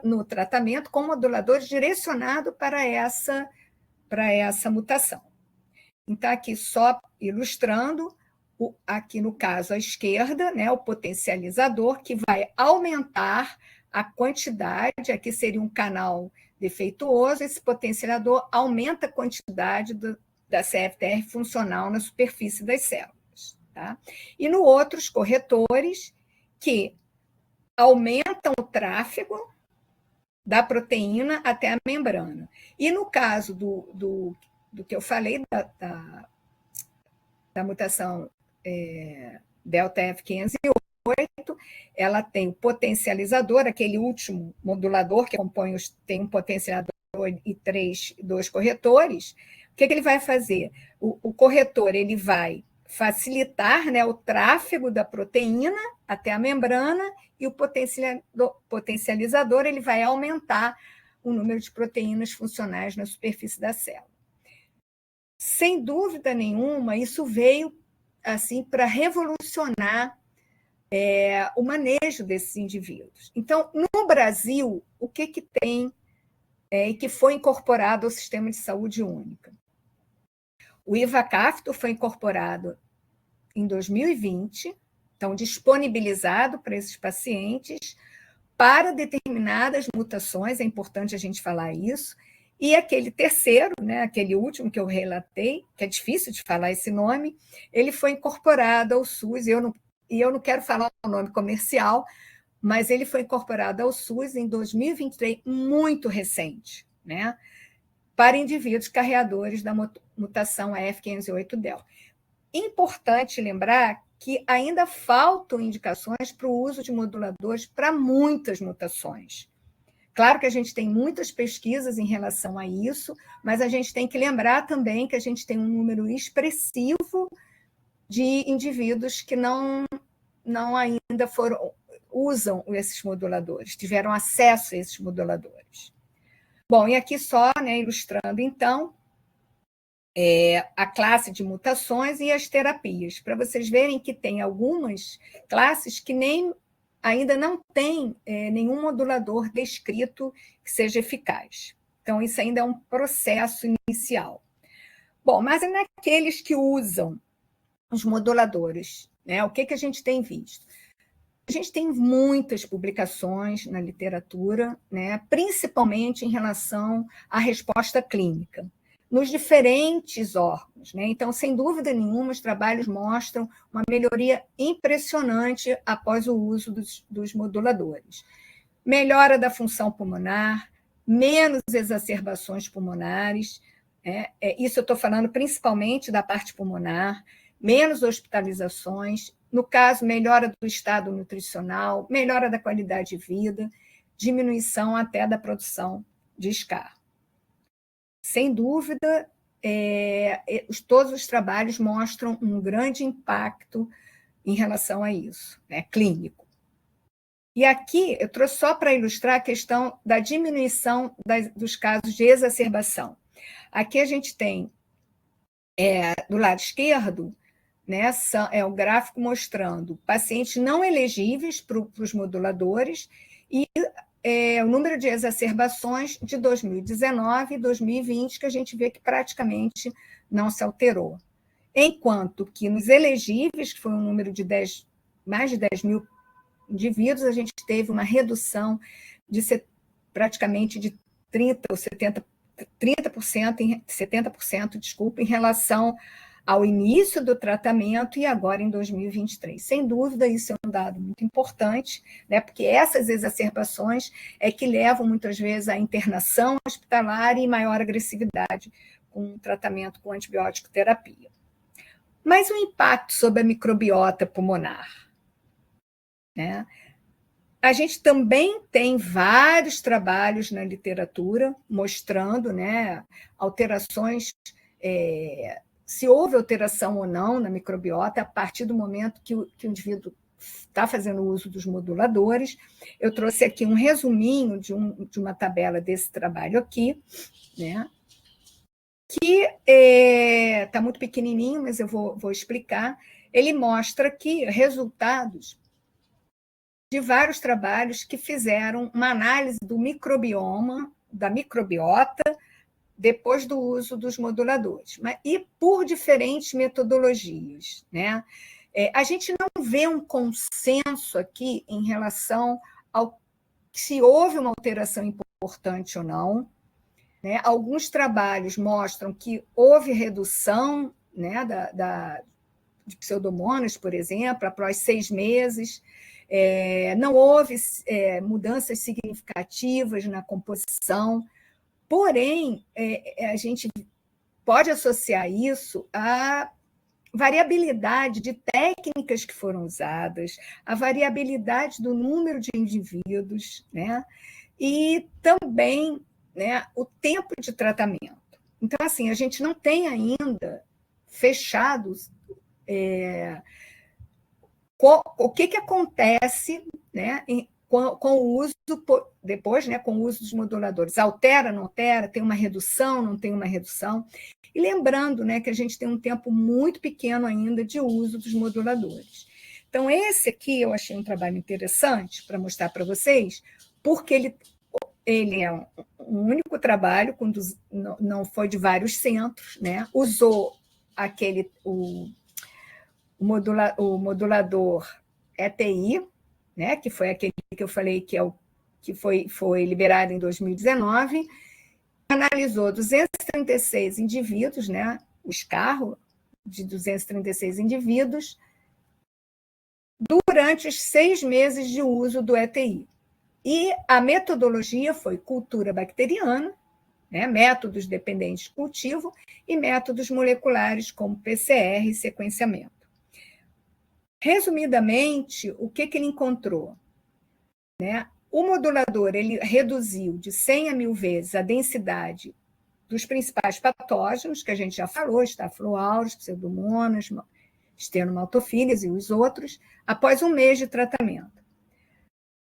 no tratamento com moduladores direcionado para essa mutação. Então, aqui só ilustrando, aqui no caso à esquerda, né, o potencializador, que vai aumentar a quantidade, aqui seria um canal defeituoso, esse potencializador aumenta a quantidade da CFTR funcional na superfície das células. Tá? E no outro, os corretores, que aumentam o tráfego da proteína até a membrana. E no caso do que eu falei, da mutação delta F508, ela tem o potencializador, aquele último modulador que tem um potencializador e dois corretores. O que ele vai fazer? O corretor ele vai facilitar, né, o tráfego da proteína até a membrana, e o potencializador ele vai aumentar o número de proteínas funcionais na superfície da célula. Sem dúvida nenhuma, isso veio assim para revolucionar o manejo desses indivíduos. Então, no Brasil, o que tem e que foi incorporado ao Sistema de Saúde Única? O ivacaftor foi incorporado em 2020, então disponibilizado para esses pacientes para determinadas mutações, é importante a gente falar isso, e aquele terceiro, né, aquele último que eu relatei, que é difícil de falar esse nome, ele foi incorporado ao SUS, e eu não quero falar o nome comercial, mas ele foi incorporado ao SUS em 2023, muito recente, né, para indivíduos carreadores da mutação F508del. Importante lembrar que ainda faltam indicações para o uso de moduladores para muitas mutações. Claro que a gente tem muitas pesquisas em relação a isso, mas a gente tem que lembrar também que a gente tem um número expressivo de indivíduos que não ainda usam esses moduladores, tiveram acesso a esses moduladores. Bom, e aqui só, né, ilustrando, então, a classe de mutações e as terapias, para vocês verem que tem algumas classes que ainda não tem nenhum modulador descrito que seja eficaz. Então, isso ainda é um processo inicial. Bom, mas é naqueles que usam os moduladores, né? O que a gente tem visto? A gente tem muitas publicações na literatura, né? Principalmente em relação à resposta clínica, nos diferentes órgãos, né? Então, sem dúvida nenhuma, os trabalhos mostram uma melhoria impressionante após o uso dos moduladores. Melhora da função pulmonar, menos exacerbações pulmonares, né? Isso eu estou falando principalmente da parte pulmonar, menos hospitalizações, no caso, melhora do estado nutricional, melhora da qualidade de vida, diminuição até da produção de SCAR. Sem dúvida, todos os trabalhos mostram um grande impacto em relação a isso, né, clínico. E aqui eu trouxe só para ilustrar a questão da diminuição dos casos de exacerbação. Aqui a gente tem, do lado esquerdo, né, o gráfico mostrando pacientes não elegíveis para os moduladores e o número de exacerbações de 2019 e 2020, que a gente vê que praticamente não se alterou. Enquanto que nos elegíveis, que foi um número de mais de 10 mil indivíduos, a gente teve uma redução de praticamente de 30% ou 70%, desculpa, em relação ao início do tratamento e agora em 2023. Sem dúvida, isso é um dado muito importante, né, porque essas exacerbações é que levam muitas vezes à internação hospitalar e maior agressividade com o tratamento com antibiótico terapia. Mas o impacto sobre a microbiota pulmonar, né? A gente também tem vários trabalhos na literatura mostrando, né, alterações, se houve alteração ou não na microbiota a partir do momento que o indivíduo está fazendo uso dos moduladores. Eu trouxe aqui um resuminho de uma tabela desse trabalho aqui, né, que está muito pequenininho, mas eu vou explicar. Ele mostra aqui resultados de vários trabalhos que fizeram uma análise do microbioma, da microbiota, depois do uso dos moduladores, e por diferentes metodologias, né? A gente não vê um consenso aqui em relação ao se houve uma alteração importante importante ou não, né? Alguns trabalhos mostram que houve redução, né, de pseudomonas, por exemplo, após 6 meses. Não houve mudanças significativas na composição, porém, a gente pode associar isso à variabilidade de técnicas que foram usadas, a variabilidade do número de indivíduos, né? E também, né, o tempo de tratamento. Então, assim, a gente não tem ainda fechados o que acontece, né, com o uso, depois, né, com o uso dos moduladores. Altera, não altera? Tem uma redução, não tem uma redução? E lembrando, né, que a gente tem um tempo muito pequeno ainda de uso dos moduladores. Então, esse aqui eu achei um trabalho interessante para mostrar para vocês, porque ele é um único trabalho, não foi de vários centros, né? Usou o modulador ETI, né? Que foi aquele que eu falei que foi liberado em 2019, analisou 236 indivíduos, né? O escarro de 236 indivíduos, durante os 6 meses de uso do ETI. E a metodologia foi cultura bacteriana, né, métodos dependentes de cultivo e métodos moleculares como PCR e sequenciamento. Resumidamente, o que ele encontrou? Né? O modulador ele reduziu de 100 a 1000 vezes a densidade dos principais patógenos, que a gente já falou, Staphylococcus aureus, pseudomonas, Stenomaltophilia e os outros, após 1 mês de tratamento.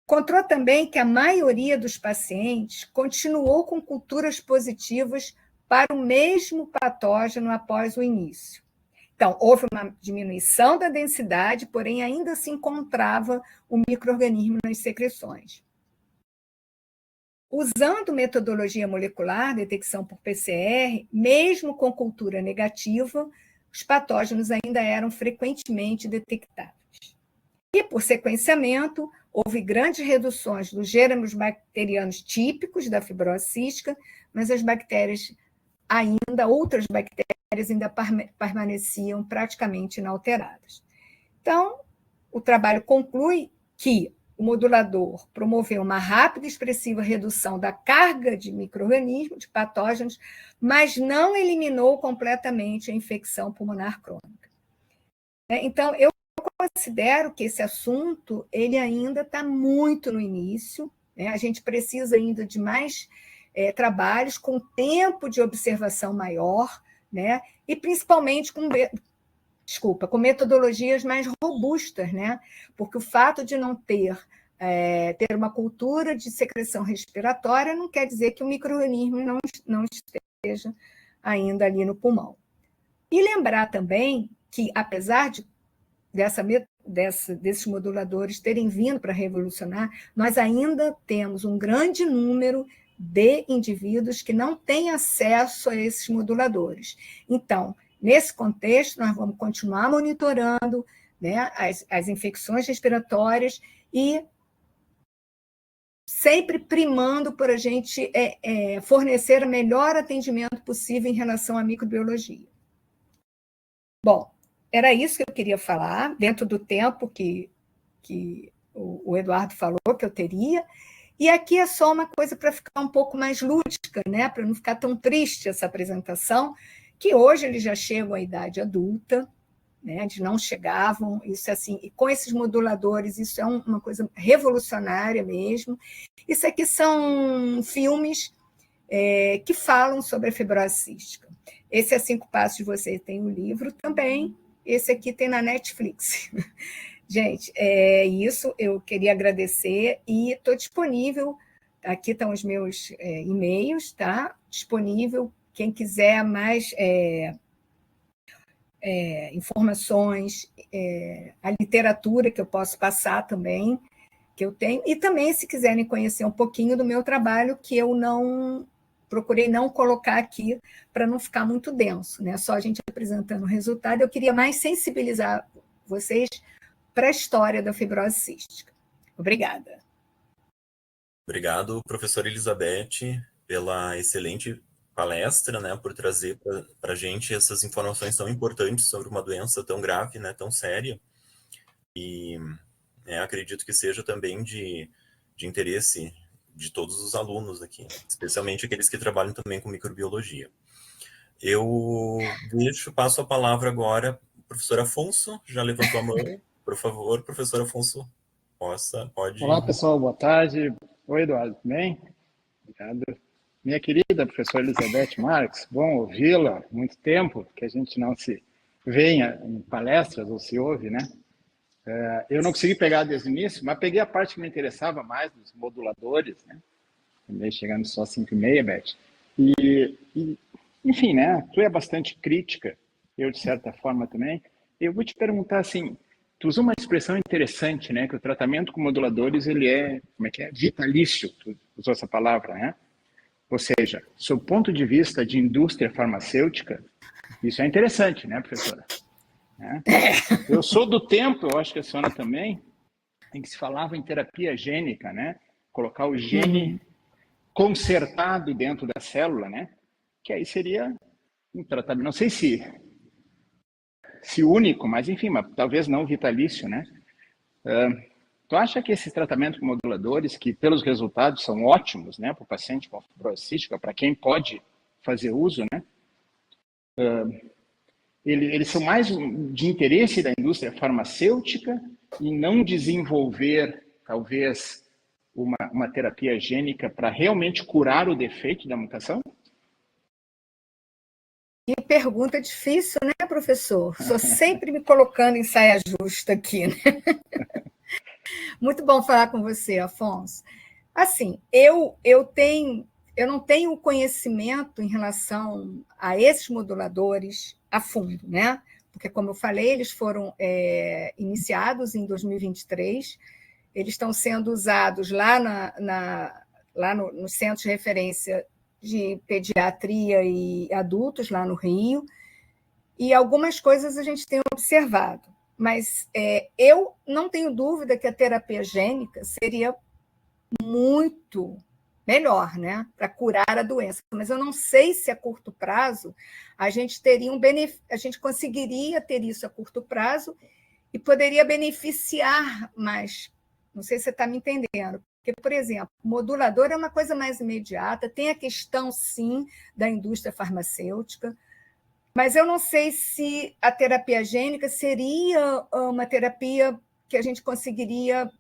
Encontrou também que a maioria dos pacientes continuou com culturas positivas para o mesmo patógeno após o início. Então, houve uma diminuição da densidade, porém ainda se encontrava o micro-organismo nas secreções. Usando metodologia molecular, detecção por PCR, mesmo com cultura negativa, os patógenos ainda eram frequentemente detectáveis. E, por sequenciamento, houve grandes reduções dos gêmeos bacterianos típicos da fibrose cística, mas as outras bactérias ainda permaneciam praticamente inalteradas. Então, o trabalho conclui que o modulador promoveu uma rápida e expressiva redução da carga de micro-organismos, de patógenos, mas não eliminou completamente a infecção pulmonar crônica. Então, eu considero que esse assunto ele ainda está muito no início, né? A gente precisa ainda de mais trabalhos com tempo de observação maior, né? E principalmente com metodologias mais robustas, né? Porque o fato de não ter uma cultura de secreção respiratória não quer dizer que o micro-organismo não esteja ainda ali no pulmão. E lembrar também que, apesar desses moduladores terem vindo para revolucionar, nós ainda temos um grande número de indivíduos que não têm acesso a esses moduladores. Então, nesse contexto, nós vamos continuar monitorando, né, as infecções respiratórias e sempre primando por a gente fornecer o melhor atendimento possível em relação à microbiologia. Bom, era isso que eu queria falar, dentro do tempo que o Eduardo falou que eu teria. E aqui é só uma coisa para ficar um pouco mais lúdica, né? Para não ficar tão triste essa apresentação, que hoje eles já chegam à idade adulta, né? Eles não chegavam, isso assim, e com esses moduladores, isso é uma coisa revolucionária mesmo. Isso aqui são filmes que falam sobre a fibrose cística. Esse é 5 Passos de Você, tem o livro também, esse aqui tem na Netflix. Gente, isso eu queria agradecer e estou disponível, aqui estão os meus e-mails, tá? Disponível, quem quiser mais informações, a literatura que eu posso passar também, que eu tenho, e também se quiserem conhecer um pouquinho do meu trabalho, que eu procurei não colocar aqui para não ficar muito denso, né? Só a gente apresentando o resultado. Eu queria mais sensibilizar vocês para a história da fibrose cística. Obrigada. Obrigado, professora Elizabeth, pela excelente palestra, né, por trazer para a gente essas informações tão importantes sobre uma doença tão grave, né, tão séria. E acredito que seja também de interesse de todos os alunos aqui, especialmente aqueles que trabalham também com microbiologia. Eu passo a palavra agora ao professor Afonso, já levantou a mão. Por favor, professor Afonso, pode. Olá, pessoal, boa tarde. Oi, Eduardo, tudo bem? Obrigado. Minha querida professora Elizabeth Marques, bom ouvi-la, muito tempo que a gente não se vê em palestras ou se ouve, né? Eu não consegui pegar desde o início, mas peguei a parte que me interessava mais, dos moduladores, né? Também chegando só às 5h30, Beth. Enfim, né? Tu é bastante crítica, eu de certa forma também. Eu vou te perguntar assim, tu usou uma expressão interessante, né? Que o tratamento com moduladores, ele é, como é que é? Vitalício, tu usou essa palavra, né? Ou seja, sob o ponto de vista de indústria farmacêutica, isso é interessante, né, professora? Eu sou do tempo, eu acho que a senhora também, em que se falava em terapia gênica, né? Colocar o gene consertado dentro da célula, né? Que aí seria um tratamento, não sei se único, mas enfim, mas talvez não vitalício, né? Tu acha que esses tratamentos com moduladores, que pelos resultados são ótimos, né, para o paciente com fibrose cística, para quem pode fazer uso, né? Eles são mais de interesse da indústria farmacêutica e não desenvolver, talvez, uma terapia gênica para realmente curar o defeito da mutação? Que pergunta difícil, né, professor? Estou sempre me colocando em saia justa aqui, né? Muito bom falar com você, Afonso. Assim, eu não tenho conhecimento em relação a esses moduladores a fundo, né? Porque, como eu falei, eles foram iniciados em 2023, eles estão sendo usados lá, nos centros de referência de pediatria e adultos, lá no Rio, e algumas coisas a gente tem observado. Mas eu não tenho dúvida que a terapia gênica seria muito melhor, né, para curar a doença. Mas eu não sei se a curto prazo a gente teria a gente conseguiria ter isso a curto prazo e poderia beneficiar mais. Não sei se você está me entendendo. Porque, por exemplo, o modulador é uma coisa mais imediata, tem a questão, sim, da indústria farmacêutica, mas eu não sei se a terapia gênica seria uma terapia que a gente conseguiria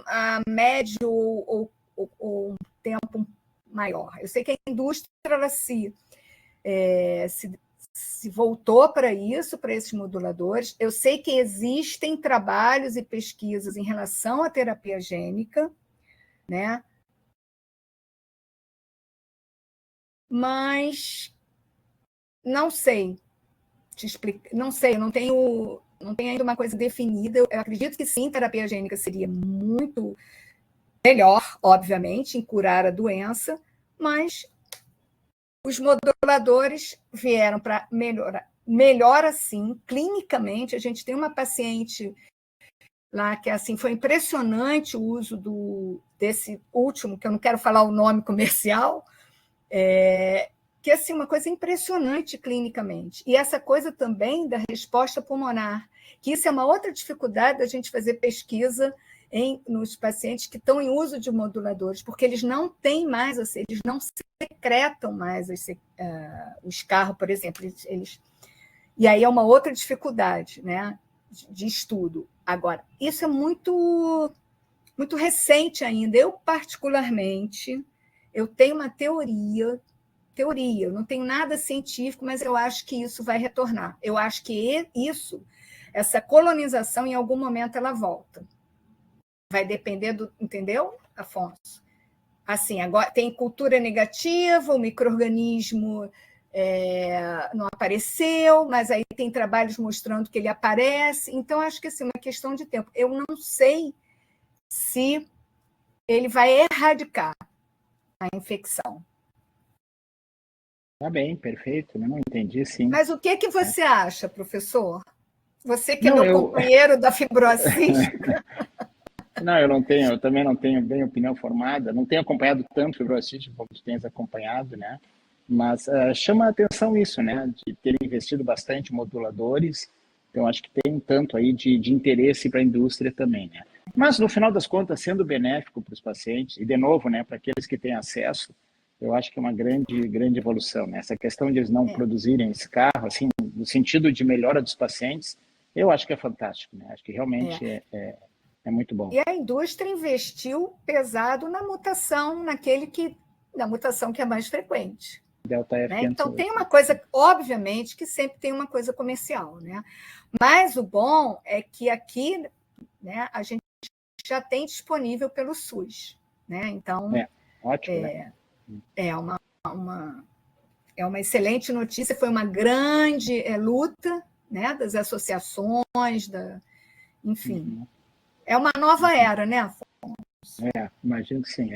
a médio ou um tempo maior. Eu sei que a indústria ela se voltou para isso, para esses moduladores. Eu sei que existem trabalhos e pesquisas em relação à terapia gênica, né? Mas não sei te explicar, não sei, eu não tenho ainda uma coisa definida. Eu acredito que sim, terapia gênica seria muito melhor, obviamente, em curar a doença, mas os moduladores vieram para melhorar. Melhor assim, clinicamente, a gente tem uma paciente lá que assim foi impressionante o uso desse último, que eu não quero falar o nome comercial, que é assim, uma coisa impressionante clinicamente. E essa coisa também da resposta pulmonar, que isso é uma outra dificuldade da gente fazer pesquisa nos pacientes que estão em uso de moduladores, porque eles não têm mais, ou seja, eles não secretam mais o escarro, por exemplo. E aí é uma outra dificuldade, né, de estudo. Agora, isso é muito, muito recente ainda. Eu, particularmente, eu tenho uma teoria, eu não tenho nada científico, mas eu acho que isso vai retornar. Eu acho que essa colonização, em algum momento, ela volta. Vai depender entendeu, Afonso? Assim, agora tem cultura negativa, o micro-organismo não apareceu, mas aí tem trabalhos mostrando que ele aparece. Então, acho que assim, é uma questão de tempo. Eu não sei se ele vai erradicar a infecção. Tá bem, perfeito, não entendi, sim. Mas o que você acha, professor? Você que é meu companheiro da fibrose cística. Não, eu também não tenho bem opinião formada, não tenho acompanhado tanto fibrose cística como tu tens acompanhado, né? Mas chama a atenção isso, né? De ter investido bastante em moduladores, então acho que tem um tanto aí de interesse para a indústria também, né? Mas no final das contas, sendo benéfico para os pacientes, e de novo, né, para aqueles que têm acesso, eu acho que é uma grande evolução, né? Essa questão de eles não É, produzirem esse carro, assim, no sentido de melhora dos pacientes, eu acho que é fantástico, né? Acho que é. realmente é muito bom. E a indústria investiu pesado na mutação, na mutação que é mais frequente. Delta F Né? Então, tem 508. uma coisa, obviamente, que sempre tem uma coisa comercial. Né? Mas o bom é que aqui, né, a gente já tem disponível pelo SUS. Né? Então, Ótimo, né? é é uma excelente notícia, foi uma grande luta, né, das associações, enfim. Uhum. É uma nova era, né? Imagino que sim,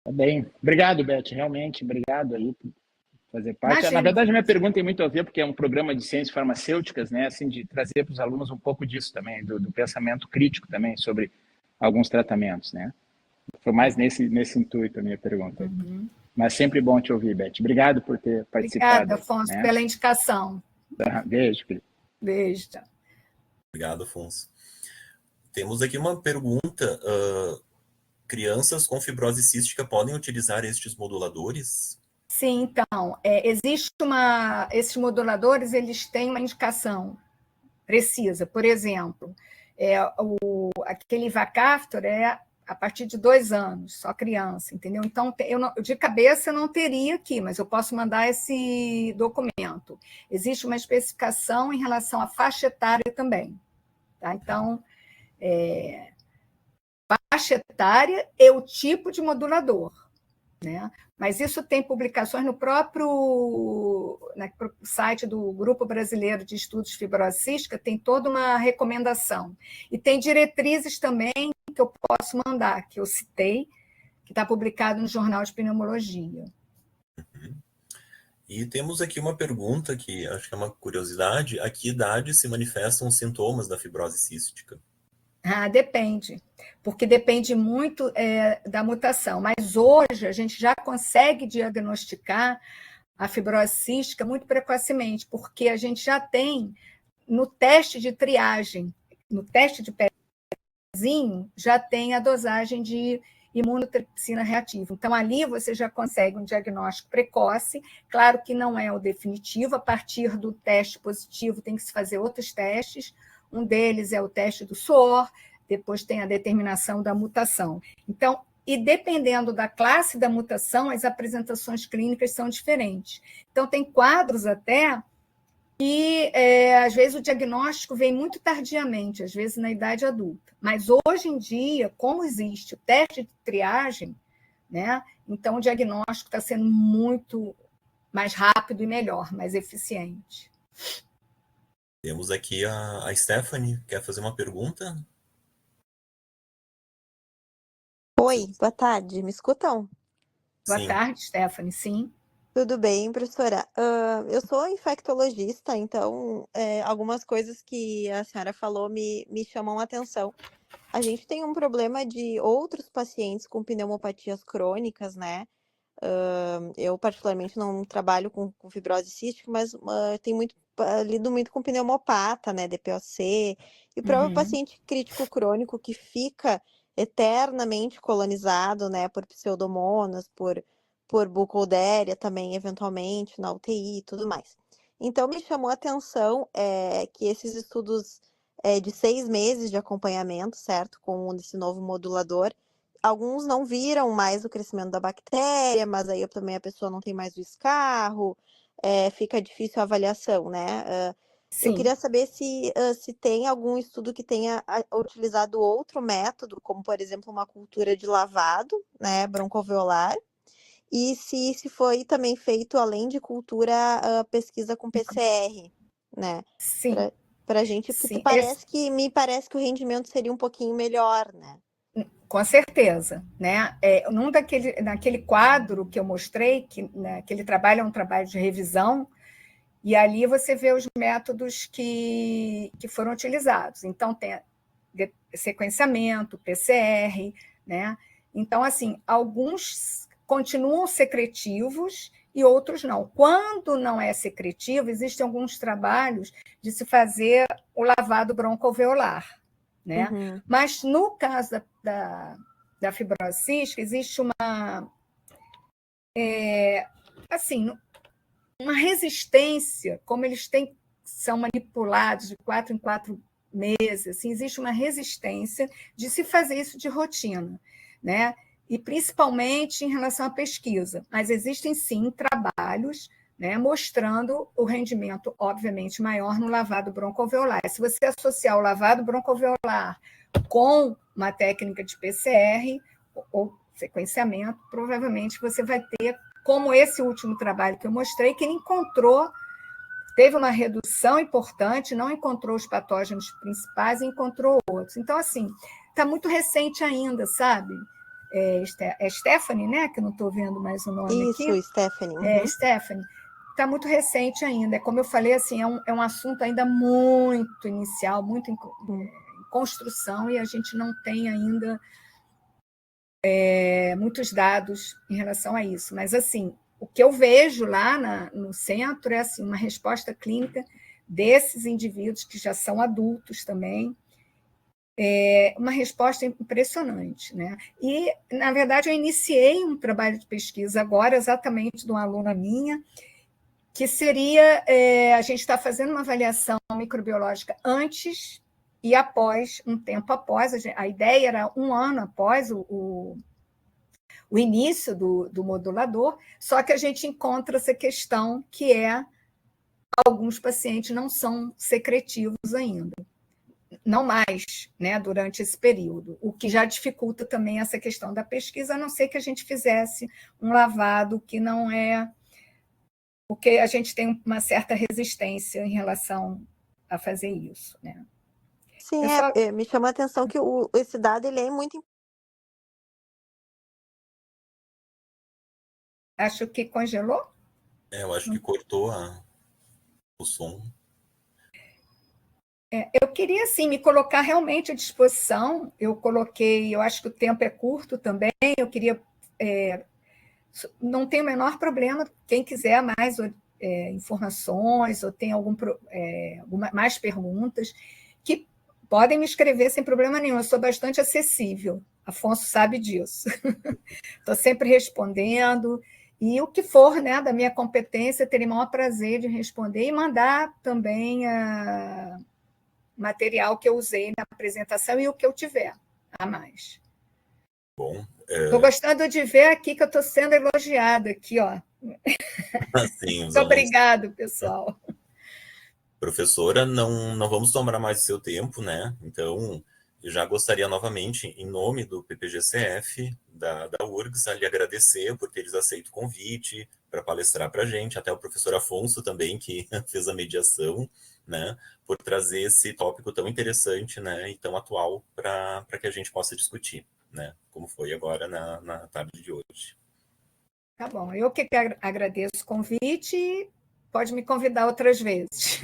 Tá bem. Obrigado, Beth, realmente, obrigado aí por fazer parte. Na Imagina, verdade, a minha pergunta tem muito a ver, porque é um programa de ciências farmacêuticas, né, assim, de trazer para os alunos um pouco disso também, do pensamento crítico também sobre alguns tratamentos, né? Foi mais nesse intuito a minha pergunta. Uhum. Mas sempre bom te ouvir, Beth. Obrigado por ter Obrigada, participado aí, Afonso, né? pela indicação. Beijo, querido. Beijo. Tchau. Obrigado, Afonso. Temos aqui uma pergunta. Crianças com fibrose cística podem utilizar estes moduladores? Sim, então, esses moduladores, eles têm uma indicação precisa. Por exemplo, aquele Ivacaftor é a partir de 2 anos, só criança, entendeu? Então, de cabeça eu não teria aqui, mas eu posso mandar esse documento. Existe uma especificação em relação à faixa etária também. Tá? Então, faixa etária e o tipo de modulador. Né? Mas isso tem publicações no próprio site do Grupo Brasileiro de Estudos Fibrose Cística, tem toda uma recomendação. E tem diretrizes também que eu posso mandar, que eu citei, que está publicado no Jornal de Pneumologia. E temos aqui uma pergunta que acho que é uma curiosidade. A que idade se manifestam os sintomas da fibrose cística? Depende, porque depende muito da mutação. Mas hoje a gente já consegue diagnosticar a fibrose cística muito precocemente, porque a gente já tem no teste de triagem, no teste de pezinho, já tem a dosagem de imunotripsina reativa. Então, ali você já consegue um diagnóstico precoce, claro que não é o definitivo, a partir do teste positivo tem que se fazer outros testes, um deles é o teste do suor, depois tem a determinação da mutação. Então, e dependendo da classe da mutação, as apresentações clínicas são diferentes. Então, tem quadros até que, às vezes, o diagnóstico vem muito tardiamente, às vezes na idade adulta. Mas, hoje em dia, como existe o teste de triagem, né, então o diagnóstico está sendo muito mais rápido e melhor, mais eficiente. Temos aqui a Stephanie, quer fazer uma pergunta? Oi, boa tarde, me escutam? Boa Sim. tarde, Stephanie. Sim. Tudo bem, professora? Eu sou infectologista, então algumas coisas que a senhora falou me chamam a atenção. A gente tem um problema de outros pacientes com pneumopatias crônicas, né? Eu, particularmente, não trabalho com fibrose cística, mas lido muito com pneumopata, né? DPOC, e o próprio paciente crítico crônico que fica eternamente colonizado, né? Por pseudomonas, por bucoldéria também, eventualmente, na UTI e tudo mais. Então, me chamou a atenção que esses estudos de 6 meses de acompanhamento, certo? Com esse novo modulador, alguns não viram mais o crescimento da bactéria, mas aí também a pessoa não tem mais o escarro, fica difícil a avaliação, né? Eu Sim. queria saber se tem algum estudo que tenha utilizado outro método, como, por exemplo, uma cultura de lavado, né, broncoalveolar, e se foi também feito, além de cultura, pesquisa com PCR, né? Sim. Para a gente, porque Sim. me parece que o rendimento seria um pouquinho melhor, né? Com certeza, né? Naquele quadro que eu mostrei, né, aquele trabalho é um trabalho de revisão, e ali você vê os métodos que foram utilizados. Então, sequenciamento, PCR, né? Então, assim, alguns continuam secretivos e outros não. Quando não é secretivo, existem alguns trabalhos de se fazer o lavado broncoalveolar, né? Uhum. Mas no caso da fibrose cística, existe assim, uma resistência, como eles são manipulados de 4 em 4 meses, assim, existe uma resistência de se fazer isso de rotina, né? E principalmente em relação à pesquisa. Mas existem, sim, trabalhos, né, mostrando o rendimento, obviamente, maior no lavado broncoalveolar. Se você associar o lavado broncoalveolar com uma técnica de PCR ou sequenciamento, provavelmente você vai ter, como esse último trabalho que eu mostrei, que ele teve uma redução importante, não encontrou os patógenos principais e encontrou outros. Então, assim, está muito recente ainda, sabe? É Stephanie, né? Que eu não estou vendo mais o nome aqui. Isso, Stephanie. Uhum. Stephanie. Está muito recente ainda. Como eu falei, assim, é um assunto ainda muito inicial, muito em construção, e a gente não tem ainda muitos dados em relação a isso. Mas, assim, o que eu vejo lá no centro é assim, uma resposta clínica desses indivíduos que já são adultos também, uma resposta impressionante, né? E, na verdade, eu iniciei um trabalho de pesquisa agora, exatamente de uma aluna minha, que seria, a gente está fazendo uma avaliação microbiológica antes e após, um tempo após, a ideia era 1 ano após o início do modulador, só que a gente encontra essa questão que alguns pacientes não são secretivos ainda, não mais, né, durante esse período, o que já dificulta também essa questão da pesquisa, a não ser que a gente fizesse um lavado que não porque a gente tem uma certa resistência em relação a fazer isso, né? Sim, me chama a atenção que esse dado ele é muito importante. Acho que congelou? Eu acho que cortou o som. Eu queria, sim, me colocar realmente à disposição. Eu acho que o tempo é curto também, eu queria... não tem o menor problema, quem quiser mais informações ou tem mais perguntas, que podem me escrever sem problema nenhum, eu sou bastante acessível, Afonso sabe disso. Estou sempre respondendo, e o que for, né, da minha competência, terei o maior prazer de responder e mandar também material que eu usei na apresentação e o que eu tiver a mais. Bom, estou gostando de ver aqui que eu estou sendo elogiada aqui, ó. Sim, Muito obrigado, pessoal. Professora, não vamos tomar mais o seu tempo, né? Então, eu já gostaria novamente, em nome do PPGCF, da URGS, a lhe agradecer por teres aceito o convite para palestrar para a gente, até o professor Afonso também, que fez a mediação, né? Por trazer esse tópico tão interessante, né? E tão atual para que a gente possa discutir, né? Como foi agora na tarde de hoje. Tá bom, eu que agradeço o convite e pode me convidar outras vezes.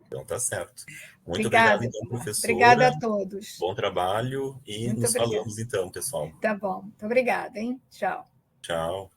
Então, tá certo. Muito Obrigada, obrigado, então, professora. Obrigada a todos. Bom trabalho e Muito nos obrigada. falamos, então, pessoal. Tá bom, muito obrigada, hein? Tchau. Tchau.